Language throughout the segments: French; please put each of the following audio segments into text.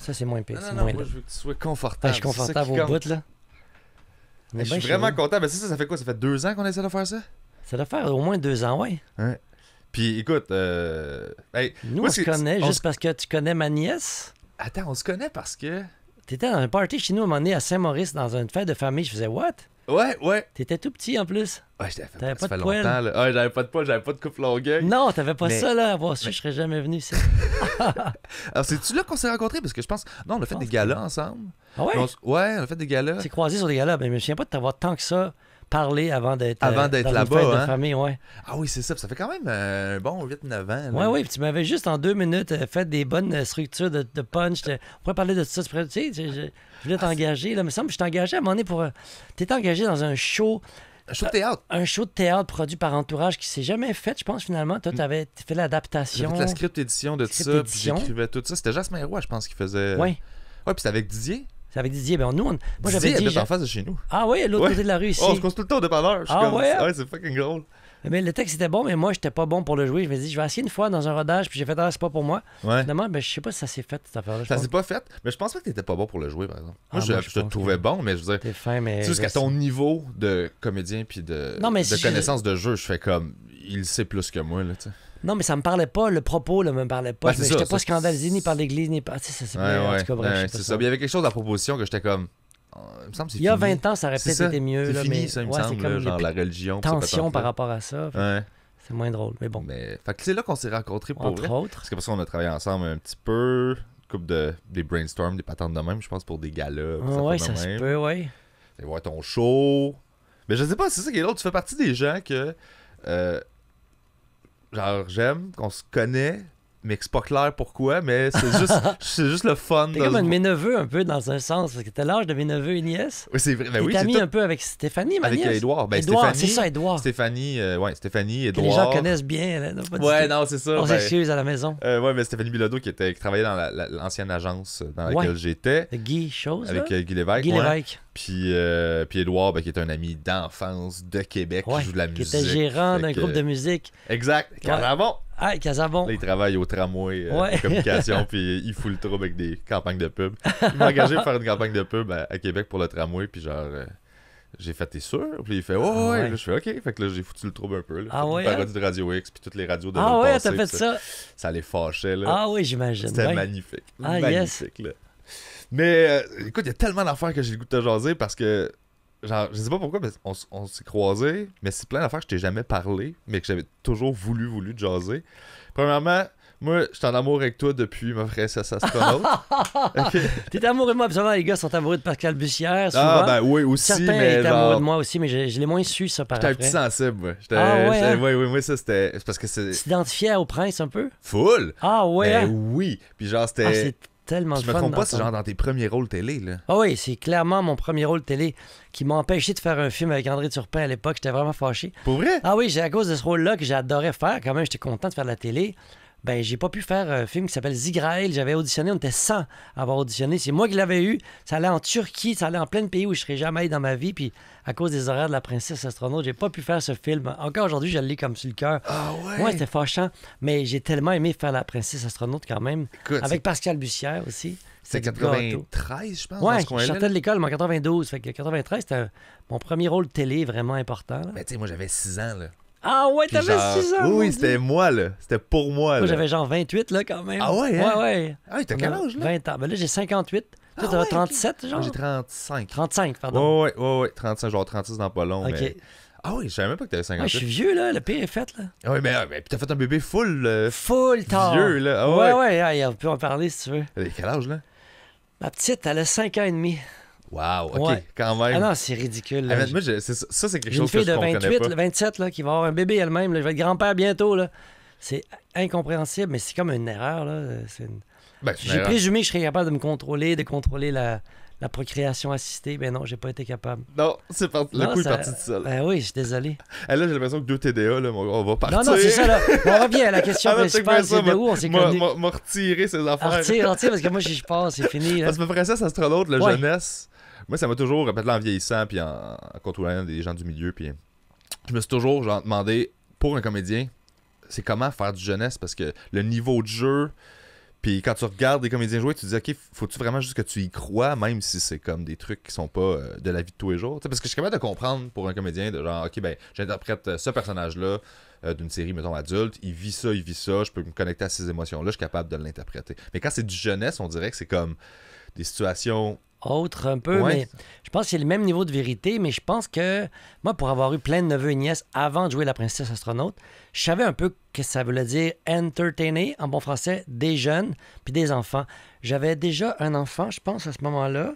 Ça, c'est moins pire. Non, C'est non, moins moi, là. je veux que tu sois Ah, confortable. je suis C'est ça confortable qui au compte. bout, là. On est Je suis bien vraiment chez vous. content. Mais ça fait quoi? Ça fait 2 ans qu'on essaie de faire ça? Ça doit faire au moins 2 ans, ouais. Ouais. Puis écoute, hey, Nous, moi, on se connaît juste parce que tu connais ma nièce. Attends, on se connaît parce que... T'étais dans un party chez nous à un moment donné à Saint-Maurice dans une fête de famille. Je faisais what? Ouais. T'étais tout petit en plus. Ouais, je t'avais fait, T'avais ça pas fait de poils. longtemps, là. Ouais, j'avais pas de poils, j'avais pas de coupe longueuil. Non, t'avais pas Mais- ça là. Avoir su, je serais jamais venu ici. Alors, c'est-tu là qu'on s'est rencontrés? Parce que je pense... Non, on a fait pense des que- galas ensemble. Ah ouais? Ouais, on a fait des galas. C'est croisé sur des gars-là. Mais je me souviens pas de t'avoir tant que ça parlé avant d'être Avant d'être dans une là-bas, fête hein? de famille, ouais. Ah oui, c'est ça. Puis ça fait quand même un bon 8-9 ans. là. Ouais, puis tu m'avais juste en 2 minutes fait des bonnes structures de punch. On pourrait parler de ça. Tu sais, je voulais t'engager. Là, il me semble que je t'ai engagé à un moment donné pour. T'étais engagé dans un show Un show de théâtre. de théâtre produit par Entourage qui s'est jamais fait, je pense, finalement. Toi, t'avais fait J'ai l'adaptation. fait la script édition de Script ça, puis édition. j'écrivais tout ça. C'était Jasmin Roy, je pense, qui faisait... Oui, Ouais, puis c'était avec Didier. c'est avec Didier. Ben, nous, moi, Didier j'avais dit. habite en face de chez nous. Ah oui, à l'autre Ouais. côté de la rue ici. Oh, on se cause tout le temps au dépanneur. Je suis Ah comme... ouais? Ouais, c'est fucking drôle. Mais le texte était bon, mais moi, j'étais pas bon pour le jouer. Je me dis, je vais essayer une fois dans un rodage, puis j'ai fait, ah, c'est pas pour moi. Ouais. Finalement, ben, je sais pas si ça s'est fait, cette affaire-là. je Ça pense. s'est pas fait, mais je pense pas que t'étais pas bon pour le jouer, par exemple. Ah, Moi, moi, je je te pense trouvais que- bon, mais je veux dire... T'es fin, mais. C'est juste qu'à ton niveau de comédien puis de, Non, mais de si connaissance de jeu, je fais comme... Il sait plus que moi, là, tu sais. Non, mais ça me parlait pas, le propos là, me parlait pas. Ben, c'est J'étais ça, pas ça, scandalisé ni par l'Église, ni par. Tu sais, ça c'est Ouais, en ouais. tout cas, bref, je sais c'est pas ça. Mais il y avait quelque chose dans la proposition que j'étais comme... Il me semble que c'est Il y a fini. 20 ans, ça aurait C'est peut-être ça. été mieux. C'est là, fini, mais... ça, il me ouais, c'est semble, comme là, les genre la religion. pis ça, tensions patente, par là. rapport à ça. Ouais. C'est moins drôle, mais bon. Mais... Fait que c'est là qu'on s'est rencontrés pour Entre vrai. autres. Parce que parce qu'on a travaillé ensemble un petit peu, couple de des brainstorms, des patentes de même, je pense, pour des galas. pis Ouais, fait ça de se même. peut, ouais. Et voir ton show. Mais je sais pas, c'est ça qui est drôle. Tu fais partie des gens que. Genre, j'aime, qu'on se connaît, mais que c'est pas clair pourquoi, mais c'est juste le fun. T'es de comme se- un de mes neveux, un peu, dans un sens, parce que t'as l'âge de mes neveux et nièces. Oui, c'est vrai. Ben T'es oui, c'est ami tout. un peu avec Stéphanie, ma Avec nièce. Édouard. Ben, Édouard, Stéphanie. c'est ça, Édouard. Stéphanie, Stéphanie, Que Édouard. les gens connaissent bien. Là, non, pas du Ouais, tout. non, c'est ça. On ben, s'excuse à la maison. ouais, mais Stéphanie Bilodeau qui travaillait dans l'ancienne agence dans Ouais. laquelle j'étais. De Guy Chose, Avec là. Guy Lévesque. Guy ouais. Lévesque. Puis Édouard, ben, qui est un ami d'enfance de Québec, Ouais, qui joue de la qui musique. était gérant Fait d'un que- groupe de musique. Exact. Casabon. Ah, Casabon. Là, il travaille au tramway Ouais. communication, puis il fout le trouble avec des campagnes de pub. Il m'a engagé pour faire une campagne de pub à Québec pour le tramway, puis genre, j'ai fait, t'es sûr? Puis il fait, oh, Ah ouais. ouais. Là, je fais, ok. Fait que là, j'ai foutu le trouble un peu. Là. Ah Fait une ouais, parodie de Radio X, puis toutes les radios de Ah le ouais, passer, t'as fait puis ça. ça les fâchait, là. Ah oui, j'imagine. C'était ouais. magnifique. Ah, magnifique, là. Mais écoute, il y a tellement d'affaires que j'ai le goût de te jaser parce que, genre, je sais pas pourquoi, mais on s'est croisés, mais c'est plein d'affaires que je t'ai jamais parlé, mais que j'avais toujours voulu te jaser. Premièrement, moi, je suis en amour avec toi depuis ma princesse astronaute. Ok. T'es amoureux de moi, absolument. Les gars sont amoureux de Pascal Bussière, souvent. Ah, ben oui, aussi, Certains mais étaient amoureux genre... de moi aussi, mais je l'ai moins su, ça, par J'étais un après. petit sensible, moi. Ah ouais, hein? Oui, moi, ça, c'était... C'est parce que c'est... Tu t'identifiais au prince un peu? Full! Ah ouais, Ben hein? oui! Puis genre, Ah, c'était... c'est tellement je le me fun trompe pas, c'est d'entendre. genre dans tes premiers rôles télé, là. Ah oui, c'est clairement mon premier rôle télé qui m'a empêché de faire un film avec André Turpin à l'époque. J'étais vraiment fâché. Pour vrai? Ah oui, c'est à cause de ce rôle-là que j'adorais faire. Quand même, j'étais content de faire de la télé. Ben, j'ai pas pu faire un film qui s'appelle Zigraël. J'avais auditionné, on était 100 à avoir auditionné. C'est moi qui l'avais eu. Ça allait en Turquie, ça allait en plein pays où je serais jamais allé dans ma vie. Puis à cause des horaires de la princesse astronaute, j'ai pas pu faire ce film. Encore aujourd'hui, je l'ai comme sur le cœur. Ah ouais? Ouais, c'était fâchant. Mais j'ai tellement aimé faire la princesse astronaute quand même. Écoute, Avec Pascal Bussière aussi. c'est du gâteau. 93, je pense, dans Ouais, ce je coin-là. sortais de l'école, mais en 92. Fait que 93, c'était mon premier rôle télé vraiment important. là. Mais tu sais, moi, j'avais 6 ans, là. Ah ouais, Puis t'avais genre- 6 ans! Oui, mon oui, Dieu. c'était moi, là. C'était pour moi, Moi, là. j'avais genre 28, là, quand même. Ah ouais, hein? Ouais, ouais. Ah oui, t'as quel âge, là? 20 ans. Ben là, j'ai 58. Ah Toi, t'as ouais, 37, Moi, genre? j'ai 35. 35, pardon. Ouais, 35, genre 36 dans pas long, OK. mais... Ah oui, je savais même pas que t'avais Ouais, je 58. suis vieux, là. Le pire est fait, là. Ah oui, mais puis t'as fait un bébé full Full tard. vieux, là. Ah Ouais, ouais. ouais, on peut en parler, si tu veux. T'avais quel âge, là? Ma petite, elle a 5 ans et demi. Wow, OK, Ouais. quand même. Ah non, c'est ridicule. Ah, là. mais moi, ça, c'est quelque J'ai une chose que fille je de comprenais 28, pas. là, 27, là, qui va avoir un bébé elle-même. Là. Je vais être grand-père bientôt, là. C'est incompréhensible, mais c'est comme une erreur, là. Ben, c'est une J'ai erreur. présumé que je serais capable de me contrôler, de contrôler la procréation assistée. Ben non, j'ai pas été capable. Non, c'est parti. Le Non, coup ça- est parti de ça. Là. Ben oui, je suis désolé. Eh, là, j'ai l'impression que 2 TDA, là, on va partir. Non, non, c'est ça, là. On revient à la question Ah, non, check principale, bien ça, c'est de où on s'est connus. m'a retiré ces affaires. Retire, parce que moi, je passe, c'est fini, là. Parce que ma princesse astronaute, la Ouais. jeunesse, moi, ça m'a toujours, répété en vieillissant, puis en côtoyant des gens du milieu, puis je me suis toujours genre, demandé, pour un comédien, c'est comment faire du jeunesse, parce que le niveau de jeu, Puis quand tu regardes des comédiens jouer, tu te dis, OK, faut-tu vraiment juste que tu y crois, même si c'est comme des trucs qui sont pas de la vie de tous les jours? T'sais, parce que je suis capable de comprendre pour un comédien, de genre, OK, ben, j'interprète ce personnage-là d'une série, mettons, adulte, il vit ça, je peux me connecter à ces émotions-là, je suis capable de l'interpréter. Mais quand c'est du jeunesse, on dirait que c'est comme des situations... Autre un peu, Ouais. mais je pense que c'est le même niveau de vérité, mais je pense que moi, pour avoir eu plein de neveux et nièces avant de jouer la princesse astronaute, je savais un peu que ça voulait dire entertainer, en bon français, des jeunes puis des enfants. J'avais déjà un enfant, je pense, à ce moment-là,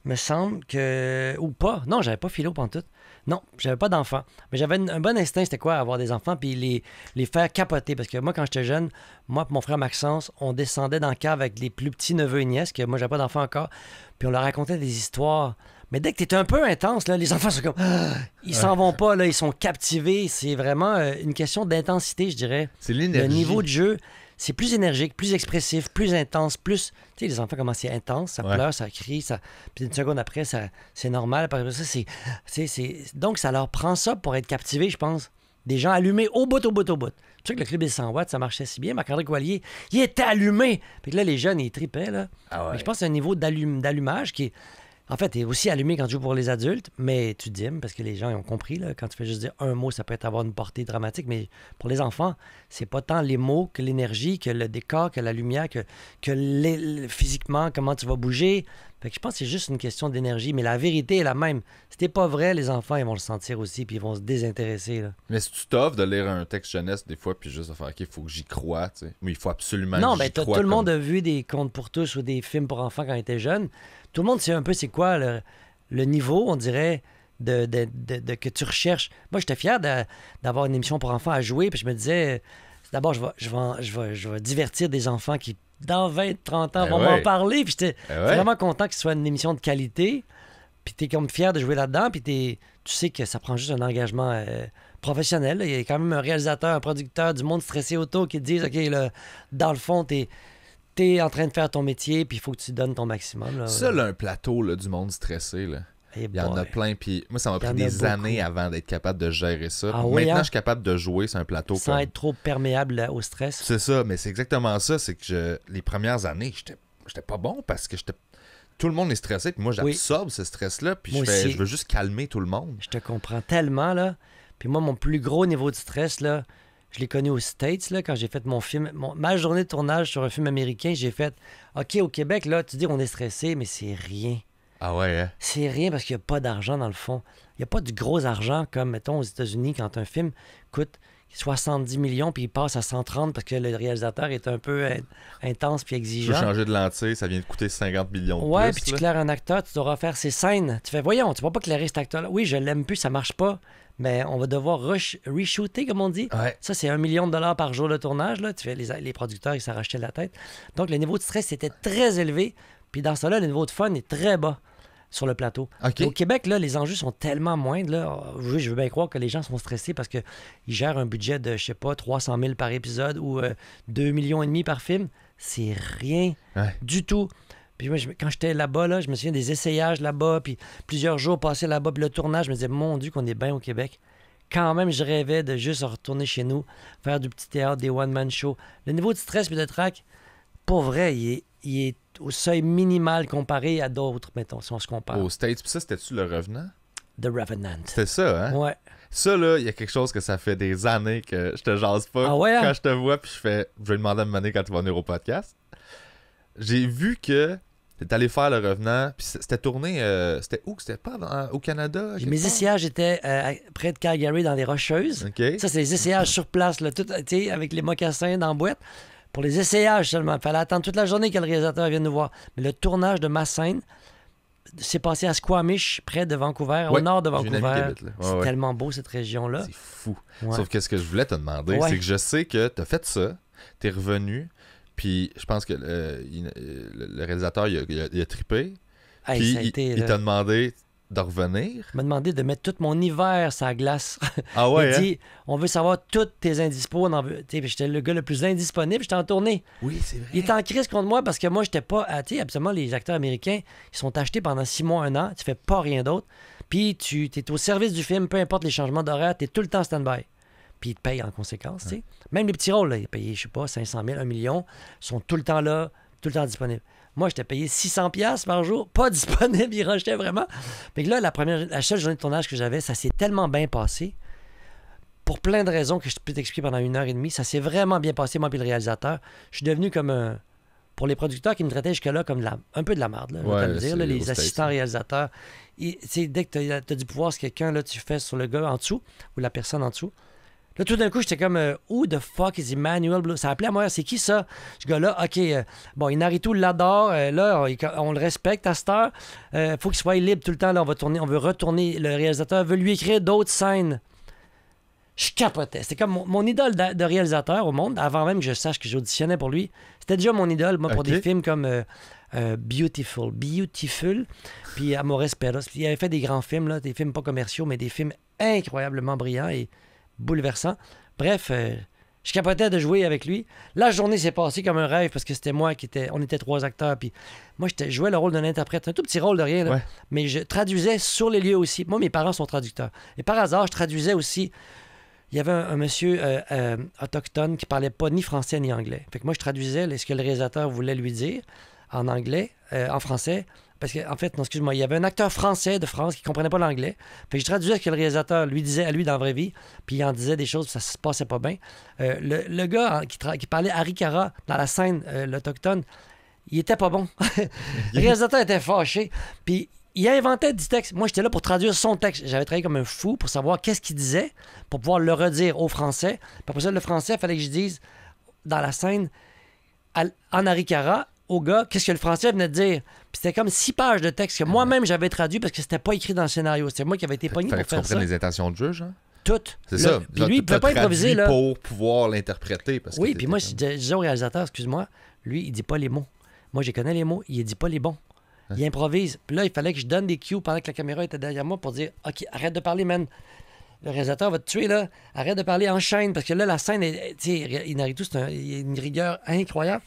me semble que... Ou pas. Non, j'avais pas philo pantoute. Non, j'avais pas d'enfant. Mais j'avais un bon instinct, c'était quoi, avoir des enfants puis les faire capoter. Parce que moi, quand j'étais jeune, moi et mon frère Maxence, on descendait dans le cave avec les plus petits neveux et nièces, que moi, j'avais pas d'enfants encore, puis on leur racontait des histoires. Mais dès que t'es un peu intense, là, les enfants sont comme... Ils s'en vont pas, là, ils sont captivés. C'est vraiment une question d'intensité, je dirais. C'est Le l'énergie. niveau de jeu, c'est plus énergique, plus expressif, plus intense, plus... Tu sais, les enfants, comment c'est intense, ça Ouais. pleure, ça crie, ça... Puis une seconde après, c'est normal. Après ça, Donc, ça leur prend ça pour être captivés, je pense. Des gens allumés au bout, au bout, au bout. C'est pour ça que le club des 100 watts, ça marchait si bien. Marc-André Coallier, il était allumé. Puis que là, les jeunes, ils tripaient, là. Ah ouais. Mais je pense que c'est un niveau d'allumage qui est... En fait, t'es aussi allumé quand tu joues pour les adultes, mais tu dims parce que les gens ils ont compris. Là, quand tu fais juste dire un mot, ça peut avoir une portée dramatique, mais pour les enfants, c'est pas tant les mots que l'énergie, que le décor, que la lumière, physiquement, comment tu vas bouger. Fait que je pense que c'est juste une question d'énergie, mais la vérité est la même. Si t'es pas vrai, les enfants, ils vont le sentir aussi, puis ils vont se désintéresser. Là. Mais si tu t'offres de lire un texte jeunesse des fois, puis juste de faire, OK, il faut que j'y croie, tu sais. Mais il faut absolument Non, que ben j'y tout croie le monde comme- a vu des contes pour tous ou des films pour enfants quand ils étaient jeunes. Tout le monde sait un peu c'est quoi le niveau, on dirait, que tu recherches. Moi, j'étais fier d'avoir une émission pour enfants à jouer, puis je me disais, d'abord, je vais divertir des enfants qui, dans 20, 30 ans, Ben vont ouais. m'en parler, puis j'étais Eh ouais. vraiment content que ce soit une émission de qualité, puis t'es comme fier de jouer là-dedans, puis tu sais que ça prend juste un engagement professionnel. Là. Il y a quand même un réalisateur, un producteur, du monde stressé autour qui te disent, OK, là, dans le fond, t'es en train de faire ton métier, puis il faut que tu donnes ton maximum. Là. Ça, là, un plateau là, du monde stressé, là. Eh Il y en a boy. plein, puis moi, ça m'a Il y pris en a des beaucoup. années avant d'être capable de gérer ça. Ah oui, Maintenant, hein? je suis capable de jouer sur un plateau Sans comme... être trop perméable au stress. C'est ça, mais c'est exactement ça, c'est que les premières années, j'étais pas bon parce que tout le monde est stressé, puis moi, j'absorbe ce stress-là, puis Moi aussi. je veux juste calmer tout le monde. Je te comprends tellement, là. Puis moi, mon plus gros niveau de stress, là, je l'ai connu aux States, là, quand j'ai fait mon film. Ma journée de tournage sur un film américain, j'ai fait, OK, au Québec, là, tu dis on est stressé, mais c'est rien. Ah ouais, hein? C'est rien parce qu'il n'y a pas d'argent dans le fond. Il n'y a pas du gros argent comme, mettons, aux États-Unis, quand un film coûte 70 millions puis il passe à 130 parce que le réalisateur est un peu intense puis Tu veux exigeant. changer de lentille, ça vient de coûter 50 millions de Ouais, plus. puis tu là. claires un acteur, tu devras faire ses scènes. Tu fais, voyons, tu vas pas clairer cet acteur-là. Oui, je l'aime plus, ça marche pas, mais on va devoir re-shooter, comme on dit. Ouais. Ça, c'est $1 million par jour de tournage. Là. Tu fais les producteurs, ils s'arrachaient la tête. Donc, le niveau de stress était très élevé. Puis dans ça, là, le niveau de fun est très bas sur le plateau. OK. Au Québec, là, les enjeux sont tellement moindres. Là. Oui, je veux bien croire que les gens sont stressés parce qu'ils gèrent un budget de, je sais pas, 300 000 par épisode ou 2,5 millions par film. C'est rien Ouais. du tout. Puis moi, quand j'étais là-bas, là, je me souviens des essayages là-bas, puis plusieurs jours passés là-bas, puis le tournage, je me disais, mon Dieu, qu'on est bien au Québec. Quand même, je rêvais de juste retourner chez nous, faire du petit théâtre, des one-man shows. Le niveau de stress et de trac, pour vrai, il est au seuil minimal comparé à d'autres, mettons, si on se compare. Aux States, puis ça, c'était-tu le revenant? The Revenant. C'était ça, hein? Ouais. Ça, là, il y a quelque chose que ça fait des années que je te jase pas. Ah ouais, hein? Quand je te vois, puis je vais lui demander à me demander quand tu vas venir au podcast. J'ai vu que t'es allé faire le revenant, puis c'était tourné, c'était où? C'était pas au Canada? quelque Mes part? essayages étaient près de Calgary, dans les Rocheuses. OK. Ça, c'est les essayages sur place, là, tout, tu sais, avec les mocassins dans la boîte. Pour les essayages seulement. Il fallait attendre toute la journée que le réalisateur vienne nous voir. Mais le tournage de ma scène s'est passé à Squamish, près de Vancouver, au Ouais, nord de j'ai une amie qui Vancouver. habite là. Ouais, C'est ouais. tellement beau, cette région-là. C'est fou. Ouais. Sauf que ce que je voulais te demander, Ouais. c'est que je sais que t'as fait ça, t'es revenu, puis je pense que le réalisateur, il a trippé, Hey, puis ça a été, il là. t'a demandé de revenir. Il m'a demandé de mettre tout mon hiver sur la glace. Ah ouais, Il hein? dit, on veut savoir toutes tes indispos. J'étais le gars le plus indisponible, j'étais en tournée. Oui, c'est vrai. Il était en crise contre moi parce que moi, j'étais pas... Tu sais, absolument, les acteurs américains, ils sont achetés pendant 6 mois, 1 an. Tu fais pas rien d'autre. Puis tu es au service du film, peu importe les changements d'horaire, tu es tout le temps stand-by. puis ils te payent en conséquence. Tu sais. Même les petits rôles, là, ils payent, je sais pas, 500 000, 1 million, sont tout le temps là, tout le temps disponibles. Moi, j'étais payé 600$ par jour, pas disponible, ils rejetaient vraiment. Fait que là, la seule journée de tournage que j'avais, ça s'est tellement bien passé. Pour plein de raisons que je peux t'expliquer pendant 1 heure et demie, ça s'est vraiment bien passé, moi et le réalisateur. Je suis devenu comme un... Pour les producteurs qui me traitaient jusque-là comme un peu de la merde, là, je vais te le dire, là, les assistants réalisateurs. Et, dès que tu as du pouvoir sur quelqu'un, là, tu fais sur le gars en dessous ou la personne en dessous. Là, tout d'un coup, j'étais comme Who the fuck is Emmanuel Blue? Ça appelait à moi, c'est qui ça? Ce gars-là, OK, bon, Inaritu l'adore, là, on le respecte à cette heure. Faut qu'il soit libre tout le temps, là, on veut retourner. Le réalisateur veut lui écrire d'autres scènes. Je capotais. C'était comme mon idole de réalisateur au monde, avant même que je sache que j'auditionnais pour lui. C'était déjà mon idole, moi, pour des films comme Beautiful. Puis Amores Perros. Puis il avait fait des grands films, là, des films pas commerciaux, mais des films incroyablement brillants et bouleversants. Bref, je capotais de jouer avec lui. La journée s'est passée comme un rêve parce que c'était moi on était 3 acteurs. Puis moi, je jouais le rôle d'un interprète, un tout petit rôle de rien, là, mais je traduisais sur les lieux aussi. Moi, mes parents sont traducteurs. Et par hasard, je traduisais aussi. Il y avait un monsieur autochtone qui parlait pas ni français ni anglais. Fait que moi, je traduisais ce que le réalisateur voulait lui dire en anglais, en français. Parce qu'en fait, non, excuse-moi, il y avait un acteur français de France qui comprenait pas l'anglais. Fait que je traduisais ce que le réalisateur lui disait à lui dans la vraie vie, puis il en disait des choses, ça se passait pas bien. Le gars qui parlait Arikara dans la scène, l'autochtone, il était pas bon. Le réalisateur était fâché. Puis il inventait du texte. Moi, j'étais là pour traduire son texte. J'avais travaillé comme un fou pour savoir qu'est-ce qu'il disait, pour pouvoir le redire au français. Puis après ça, le français, il fallait que je dise dans la scène, en Arikara, au gars, qu'est-ce que le français venait de dire. Puis c'était comme 6 pages de texte que moi-même j'avais traduit parce que c'était pas écrit dans le scénario. C'était moi qui avais été pogné pour faire ça. Les intentions de juge, hein? Toutes. C'est ça. Puis lui, il pouvait pas improviser, là. Pour pouvoir l'interpréter. Oui, puis moi, je disais au réalisateur, excuse-moi, lui, il dit pas les mots. Moi, je connais les mots, il dit pas les bons. Il improvise. Puis là, il fallait que je donne des cues pendant que la caméra était derrière moi pour dire OK, arrête de parler, man. Le réalisateur va te tuer, là. Arrête de parler, enchaîne. Parce que là, la scène, tu sais, Inaritu, il y a une rigueur incroyable.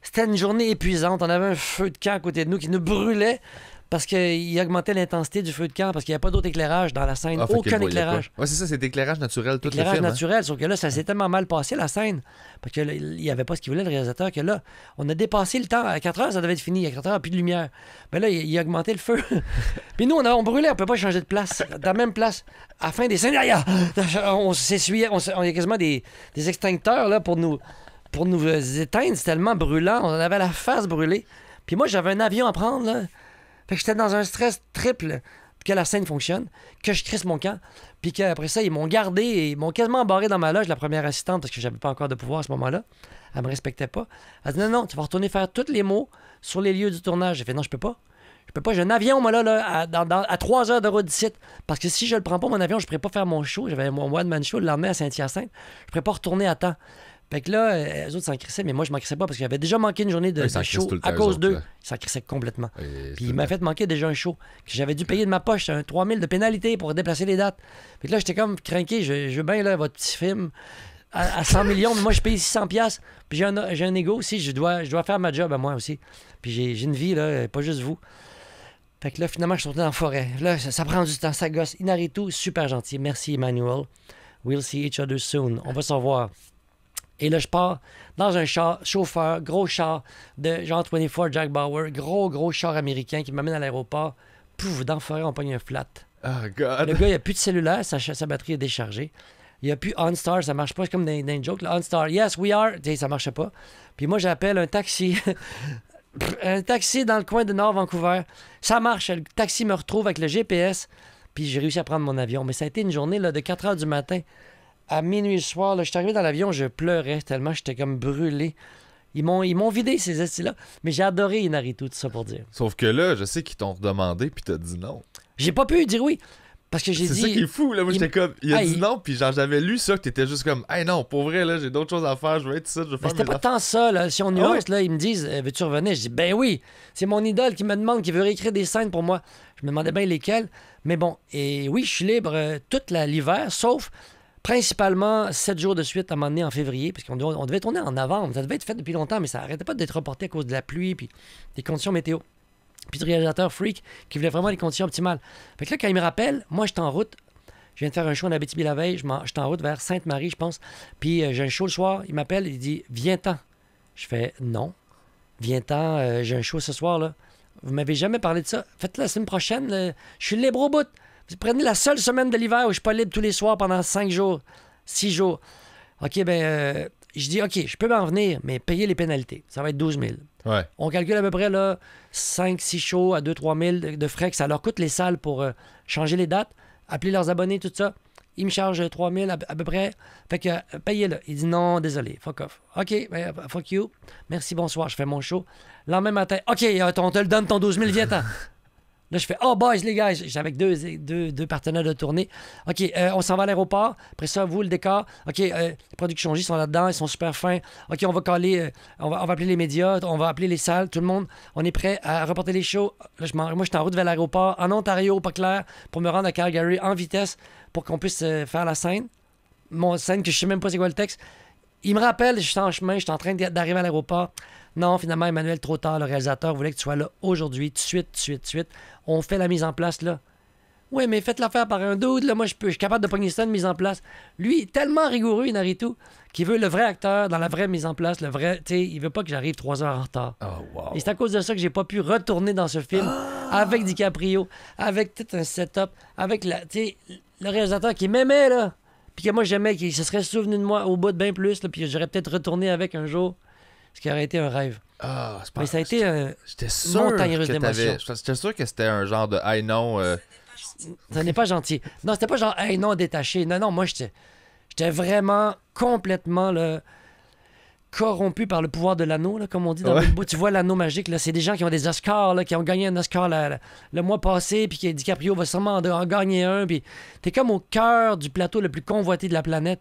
C'était une journée épuisante. On avait un feu de camp à côté de nous qui nous brûlait parce qu'il augmentait l'intensité du feu de camp parce qu'il n'y avait pas d'autre éclairage dans la scène. Aucun éclairage. Oui, c'est ça, c'est éclairage naturel tout éclairage le film. Naturel, sauf que là, ça s'est tellement mal passé, la scène. Parce qu'il n'y avait pas ce qu'il voulait, le réalisateur, que là, on a dépassé le temps. À 4 heures, ça devait être fini. À 4 heures, plus de lumière. Mais là, il a augmenté le feu. Puis nous, on brûlait, on ne peut pas changer de place. Dans la même place. À la fin des scènes, on s'essuyait. On a quasiment des extincteurs là, pour nous éteindre. C'est tellement brûlant. On avait la face brûlée. Puis moi, j'avais un avion à prendre, là. Fait que j'étais dans un stress triple que la scène fonctionne, que je crisse mon camp, puis qu'après ça, ils m'ont gardé et ils m'ont quasiment barré dans ma loge, la première assistante, parce que j'avais pas encore de pouvoir à ce moment-là. Elle me respectait pas. Elle dit non, tu vas retourner faire tous les mots sur les lieux du tournage. J'ai fait non, je peux pas. Je peux pas. J'ai un avion, moi, là à 3 heures de route d'ici. Parce que si je le prends pas, mon avion, je pourrais pas faire mon show. J'avais mon one-man show le lendemain à Saint-Hyacinthe. Je pourrais pas retourner à temps. Fait que là, eux autres s'en crissaient, mais moi, je m'en crissais pas parce qu'il avait déjà manqué une journée de show à cause d'eux. Ils s'en crissaient complètement. Puis il m'a fait manquer déjà un show que j'avais dû payer de ma poche, un 3000 de pénalité pour déplacer les dates. Fait que là, j'étais comme craqué. Je veux bien, là, votre petit film à 100 millions, mais moi, je paye 600$. Puis j'ai un ego aussi. Je dois faire ma job à moi aussi. Puis j'ai une vie, là, pas juste vous. Fait que là, finalement, je suis sorti dans la forêt. Là, ça prend du temps, ça gosse. Inaritu, super gentil. Merci, Emmanuel. We'll see each other soon. On va se revoir. Et là, je pars dans un char, chauffeur, gros char de genre 24 Jack Bauer, gros char américain qui m'amène à l'aéroport. Pouf, dans la forêt, on pogne un flat. Oh, God. Le gars, il n'y a plus de cellulaire, sa batterie est déchargée. Il n'y a plus OnStar, ça marche pas. C'est comme dans une joke. Là. OnStar, yes, we are. T'sais, ça marchait pas. Puis moi, j'appelle un taxi. Un taxi dans le coin de Nord-Vancouver. Ça marche. Le taxi me retrouve avec le GPS. Puis j'ai réussi à prendre mon avion. Mais ça a été une journée là, de 4 heures du matin à minuit le soir. Là, je suis arrivé dans l'avion, je pleurais tellement j'étais comme brûlé. Ils m'ont vidé ces estis-là. Mais j'ai adoré Inaritu, tout ça pour dire. Sauf que là, je sais qu'ils t'ont redemandé puis t'as dit non. J'ai pas pu dire oui. Parce que j'ai dit... C'est ça qui est fou, là. Moi, j'étais comme... Il a dit non, puis genre, j'avais lu ça, que t'étais juste comme... Hey, non, pour vrai, là, j'ai d'autres choses à faire, je veux être ça, je veux faire c'était pas tant ça, là. Si on nuance, là, ils me disent, veux-tu revenir? Je dis, ben oui. C'est mon idole qui me demande, qui veut réécrire des scènes pour moi. Je me demandais bien lesquelles. Mais bon, et oui, je suis libre toute l'hiver, sauf principalement 7 jours de suite à un moment donné en février, parce qu'on devait tourner en novembre. Ça devait être fait depuis longtemps, mais ça arrêtait pas d'être reporté à cause de la pluie, puis des conditions météo. Puis le réalisateur freak qui voulait vraiment les conditions optimales. Fait que là, quand il me rappelle, moi, j'étais en route. Je viens de faire un show en Abitibi la veille. Je suis en route vers Sainte-Marie, je pense. Puis j'ai un show le soir. Il m'appelle, il dit, viens-t'en. Je fais, non. Viens-t'en, j'ai un show ce soir, là. Vous m'avez jamais parlé de ça. Faites-le la semaine prochaine. Là. Je suis libre au bout. Vous prenez la seule semaine de l'hiver où je suis pas libre tous les soirs pendant 5 jours, 6 jours. OK, je dis, OK, je peux m'en venir, mais payer les pénalités. Ça va être 12 000. Ouais. On calcule à peu près là, 5-6 shows à 2-3 000 de frais que ça leur coûte les salles pour changer les dates, appeler leurs abonnés, tout ça. Ils me chargent 3 000 à peu près. Fait que payez-le. Il dit non, désolé, fuck off. OK, fuck you. Merci, bonsoir, je fais mon show. Le lendemain matin, OK, on te le donne ton 12 000, viens-t'en. Là, je fais, oh, boys, les gars, j'étais avec deux partenaires de tournée. OK, on s'en va à l'aéroport. Après ça, vous, le décor. OK, les productions J sont là-dedans, ils sont super fins. OK, on va caler, on va appeler les médias, on va appeler les salles, tout le monde. On est prêt à reporter les shows. Là, moi, je suis en route vers l'aéroport, en Ontario, pas clair, pour me rendre à Calgary en vitesse pour qu'on puisse faire la scène. Mon scène que je sais même pas c'est quoi le texte. Il me rappelle, je suis en chemin, je suis en train d'arriver à l'aéroport. Non, finalement, Emmanuel, trop tard, le réalisateur voulait que tu sois là aujourd'hui, tout de suite. On fait la mise en place, là. Oui, mais faites l'affaire par un dude, là. Moi, je suis capable de pogner ça, une mise en place. Lui, tellement rigoureux, Inarritu, qu'il veut le vrai acteur dans la vraie mise en place, le vrai... Tu sais, il veut pas que j'arrive 3 heures en retard. Oh, wow. Et c'est à cause de ça que j'ai pas pu retourner dans ce film avec DiCaprio, avec tout un setup, avec le réalisateur qui m'aimait, là. Puis que moi, j'aimais, qu'il se serait souvenu de moi au bout de bien plus, là, puis j'aurais peut-être retourné avec un jour. Ce qui aurait été un rêve. Ah, c'est pas... Mais ça a été une montagne russe d'émotions. J'étais sûr que c'était un genre de « Hey, non... Ça n'est pas gentil. Non, c'était pas genre « Hey, non, détaché ». Non, moi, j'étais vraiment complètement là, corrompu par le pouvoir de l'anneau, là, comme on dit dans le bout. Tu vois l'anneau magique, là, c'est des gens qui ont des Oscars, là, qui ont gagné un Oscar le mois passé, puis que DiCaprio va sûrement en gagner un. Puis t'es comme au cœur du plateau le plus convoité de la planète.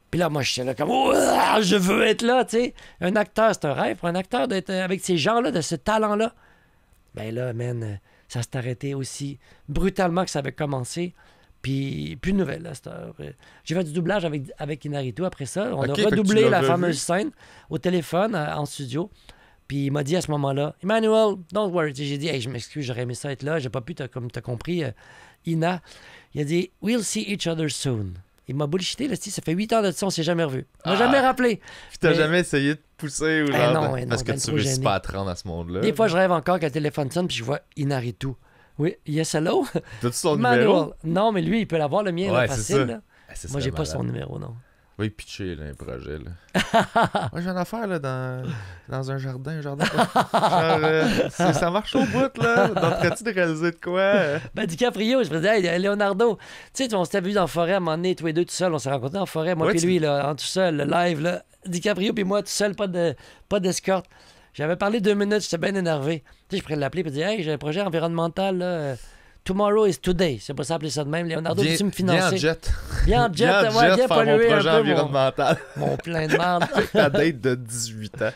Puis là, moi, je suis là comme, je veux être là, tu sais. Un acteur, c'est un rêve. Pour un acteur d'être avec ces gens-là, de ce talent-là, ben là, man, ça s'est arrêté aussi brutalement que ça avait commencé. Puis, plus de nouvelles, là, cette heure. J'ai fait du doublage avec Inarritu après ça. On a redoublé la fameuse scène au téléphone, en studio. Puis il m'a dit à ce moment-là, Emmanuel, don't worry. J'ai dit, hey, je m'excuse, j'aurais aimé ça être là. J'ai pas pu, comme tu as compris, Ina. Il a dit, we'll see each other soon. Il m'a bullshité, là, ça fait 8 ans de ça, on s'est jamais revu. Il m'a jamais rappelé. Puis t'as jamais essayé de pousser ou genre... non, parce que tu réussis pas à te rendre à ce monde-là. Des fois, je rêve encore que le téléphone sonne puis je vois Inarritu. Oui, yes, hello. T'as-tu son numéro? Non, mais lui, il peut l'avoir, le mien, là, facile. Là. Moi, j'ai pas son numéro, non. Oui, pitcher, là, un projet, là. Moi, j'ai une affaire, là, dans un jardin. Genre, ça marche au bout, là. Tenterais-tu de réaliser de quoi? Ben, DiCaprio, je me disais, hey, Leonardo, tu sais, on s'était vu dans la forêt à un moment donné, tous les deux tout seuls, on s'est rencontrés en forêt, moi puis lui, là, en tout seul, le live, là. DiCaprio puis moi, tout seul, pas d'escorte. J'avais parlé 2 minutes, j'étais bien énervé. Tu sais, je pourrais l'appeler et dire, hey, j'ai un projet environnemental, là. Tomorrow is today. C'est pas ça appeler ça de même. Leonardo, veux-tu me financer? Viens en jet. Viens polluer un peu environnemental. Mon plein de merde. Ta date de 18 ans.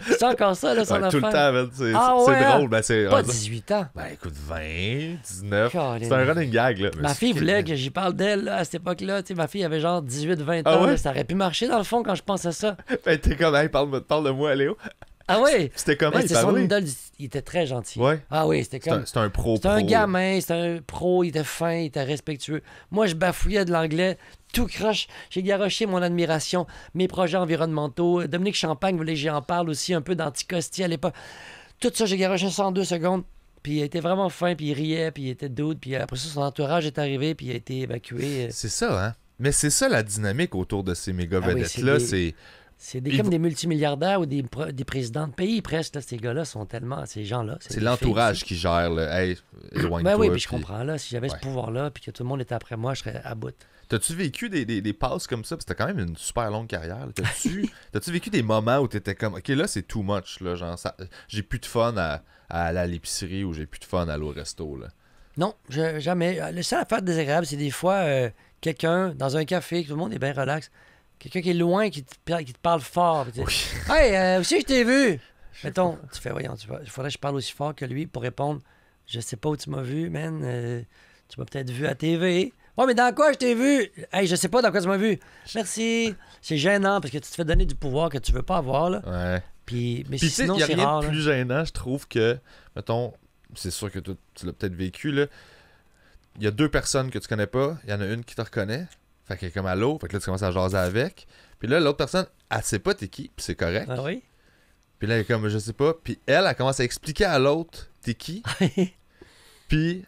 C'est encore ça, là, son affaire? Tout le temps, c'est drôle. Ben, pas 18 ans. Ben, écoute, 20, 19. C'est un running gag, là. Ma fille voulait que j'y parle d'elle, là, à cette époque-là. Tu sais, ma fille avait genre 18, 20 ans. Là, ça aurait pu marcher, dans le fond, quand je pense à ça. Ben, t'es comme, hey, parle de moi, Léo. Ah oui? C'était comment il parlait? Son idole, il était très gentil. Ouais. Ah oui, c'était comme... C'était un pro. C'était un gamin, c'était un pro, il était fin, il était respectueux. Moi, je bafouillais de l'anglais, tout croche. J'ai garoché mon admiration, mes projets environnementaux. Dominique Champagne voulait que j'en parle aussi un peu d'Anticosti à l'époque. Tout ça, j'ai garoché ça en 2 secondes. Puis il était vraiment fin, puis il riait, puis il était dude. Puis après ça, son entourage est arrivé, puis il a été évacué. C'est ça, hein? Mais c'est ça la dynamique autour de ces méga vedettes-là, C'est comme des multimilliardaires ou des présidents de pays, presque. Là, ces gars-là sont tellement... Ces gens-là... C'est l'entourage qui gère, là. Hey, éloigne-toi. Ben oui, puis je comprends, là. Si j'avais ce pouvoir-là, puis que tout le monde était après moi, je serais à bout. T'as-tu vécu des passes comme ça? Parce que t'as quand même une super longue carrière. T'as-tu vécu des moments où t'étais comme, OK, là, c'est too much, là. Genre, j'ai plus de fun à aller à l'épicerie ou j'ai plus de fun à aller au resto, là? Non, jamais. Le seul affaire désagréable, c'est des fois quelqu'un dans un café, que tout le monde est bien relax. Quelqu'un qui est loin, qui te parle fort. Oui. Hey, aussi, je t'ai vu. Mettons, tu fais, voyons, il faudrait que je parle aussi fort que lui pour répondre. Je sais pas où tu m'as vu, man. Tu m'as peut-être vu à TV. Ouais, mais dans quoi je t'ai vu? Hey, je sais pas dans quoi tu m'as vu. Merci. C'est gênant parce que tu te fais donner du pouvoir que tu veux pas avoir, là. Ouais. Mais sinon, c'est rare. Il y a rien de plus gênant, je trouve, que, mettons, c'est sûr que tu l'as peut-être vécu, là. il y a 2 personnes que tu connais pas, il y en a une qui te reconnaît. Fait qu'elle est comme allô, fait que là, tu commences à jaser avec. Puis là, l'autre personne, elle sait pas t'es qui, puis c'est correct. Ah oui? Puis là, elle est comme, je sais pas. Puis elle commence à expliquer à l'autre t'es qui. Puis,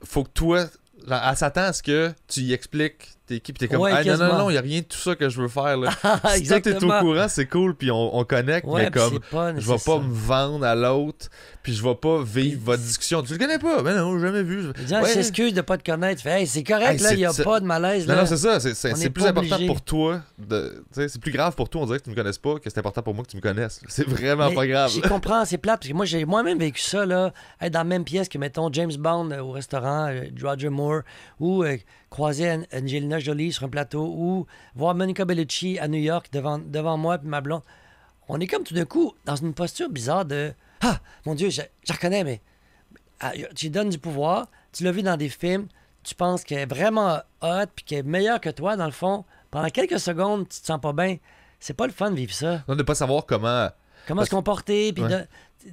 faut que toi, genre, elle s'attend à ce que tu y expliques t'es qui. Puis t'es comme, Ouais, hey, non, quasiment. non, il y a rien de tout ça que je veux faire. Là. Si toi, t'es au Exactement. courant, c'est cool, puis on connecte, Ouais, mais puis comme, c'est pas je vais pas me vendre à l'autre, puis je vais pas vivre Puis- votre discussion. Tu le connais pas? Ben non, j'ai jamais vu. Les gens Ouais. s'excusent de pas te connaître. Tu fais, hey, c'est correct, Hey, là, il n'y a c'est- pas de malaise. Non, Là. non, c'est ça. On C'est n'est plus pas important obligé. pour toi. C'est plus grave pour toi, on dirait que tu me connaisses pas, que c'est important pour moi que tu me connaisses. C'est vraiment Mais pas grave. Je comprends, c'est plate, parce que moi, j'ai moi-même vécu ça, là, être dans la même pièce que, mettons, James Bond au restaurant, Roger Moore, ou croiser Angelina Jolie sur un plateau, ou voir Monica Bellucci à New York devant moi et ma blonde. On est comme tout d'un coup dans une posture bizarre de « Ah, mon Dieu, je la reconnais, mais tu lui donnes du pouvoir, tu l'as vu dans des films, tu penses qu'elle est vraiment hot, puis qu'elle est meilleure que toi, dans le fond. Pendant quelques secondes, tu te sens pas bien. C'est pas le fun de vivre ça. Non, de pas savoir comment. Comment se comporter, puis Ouais.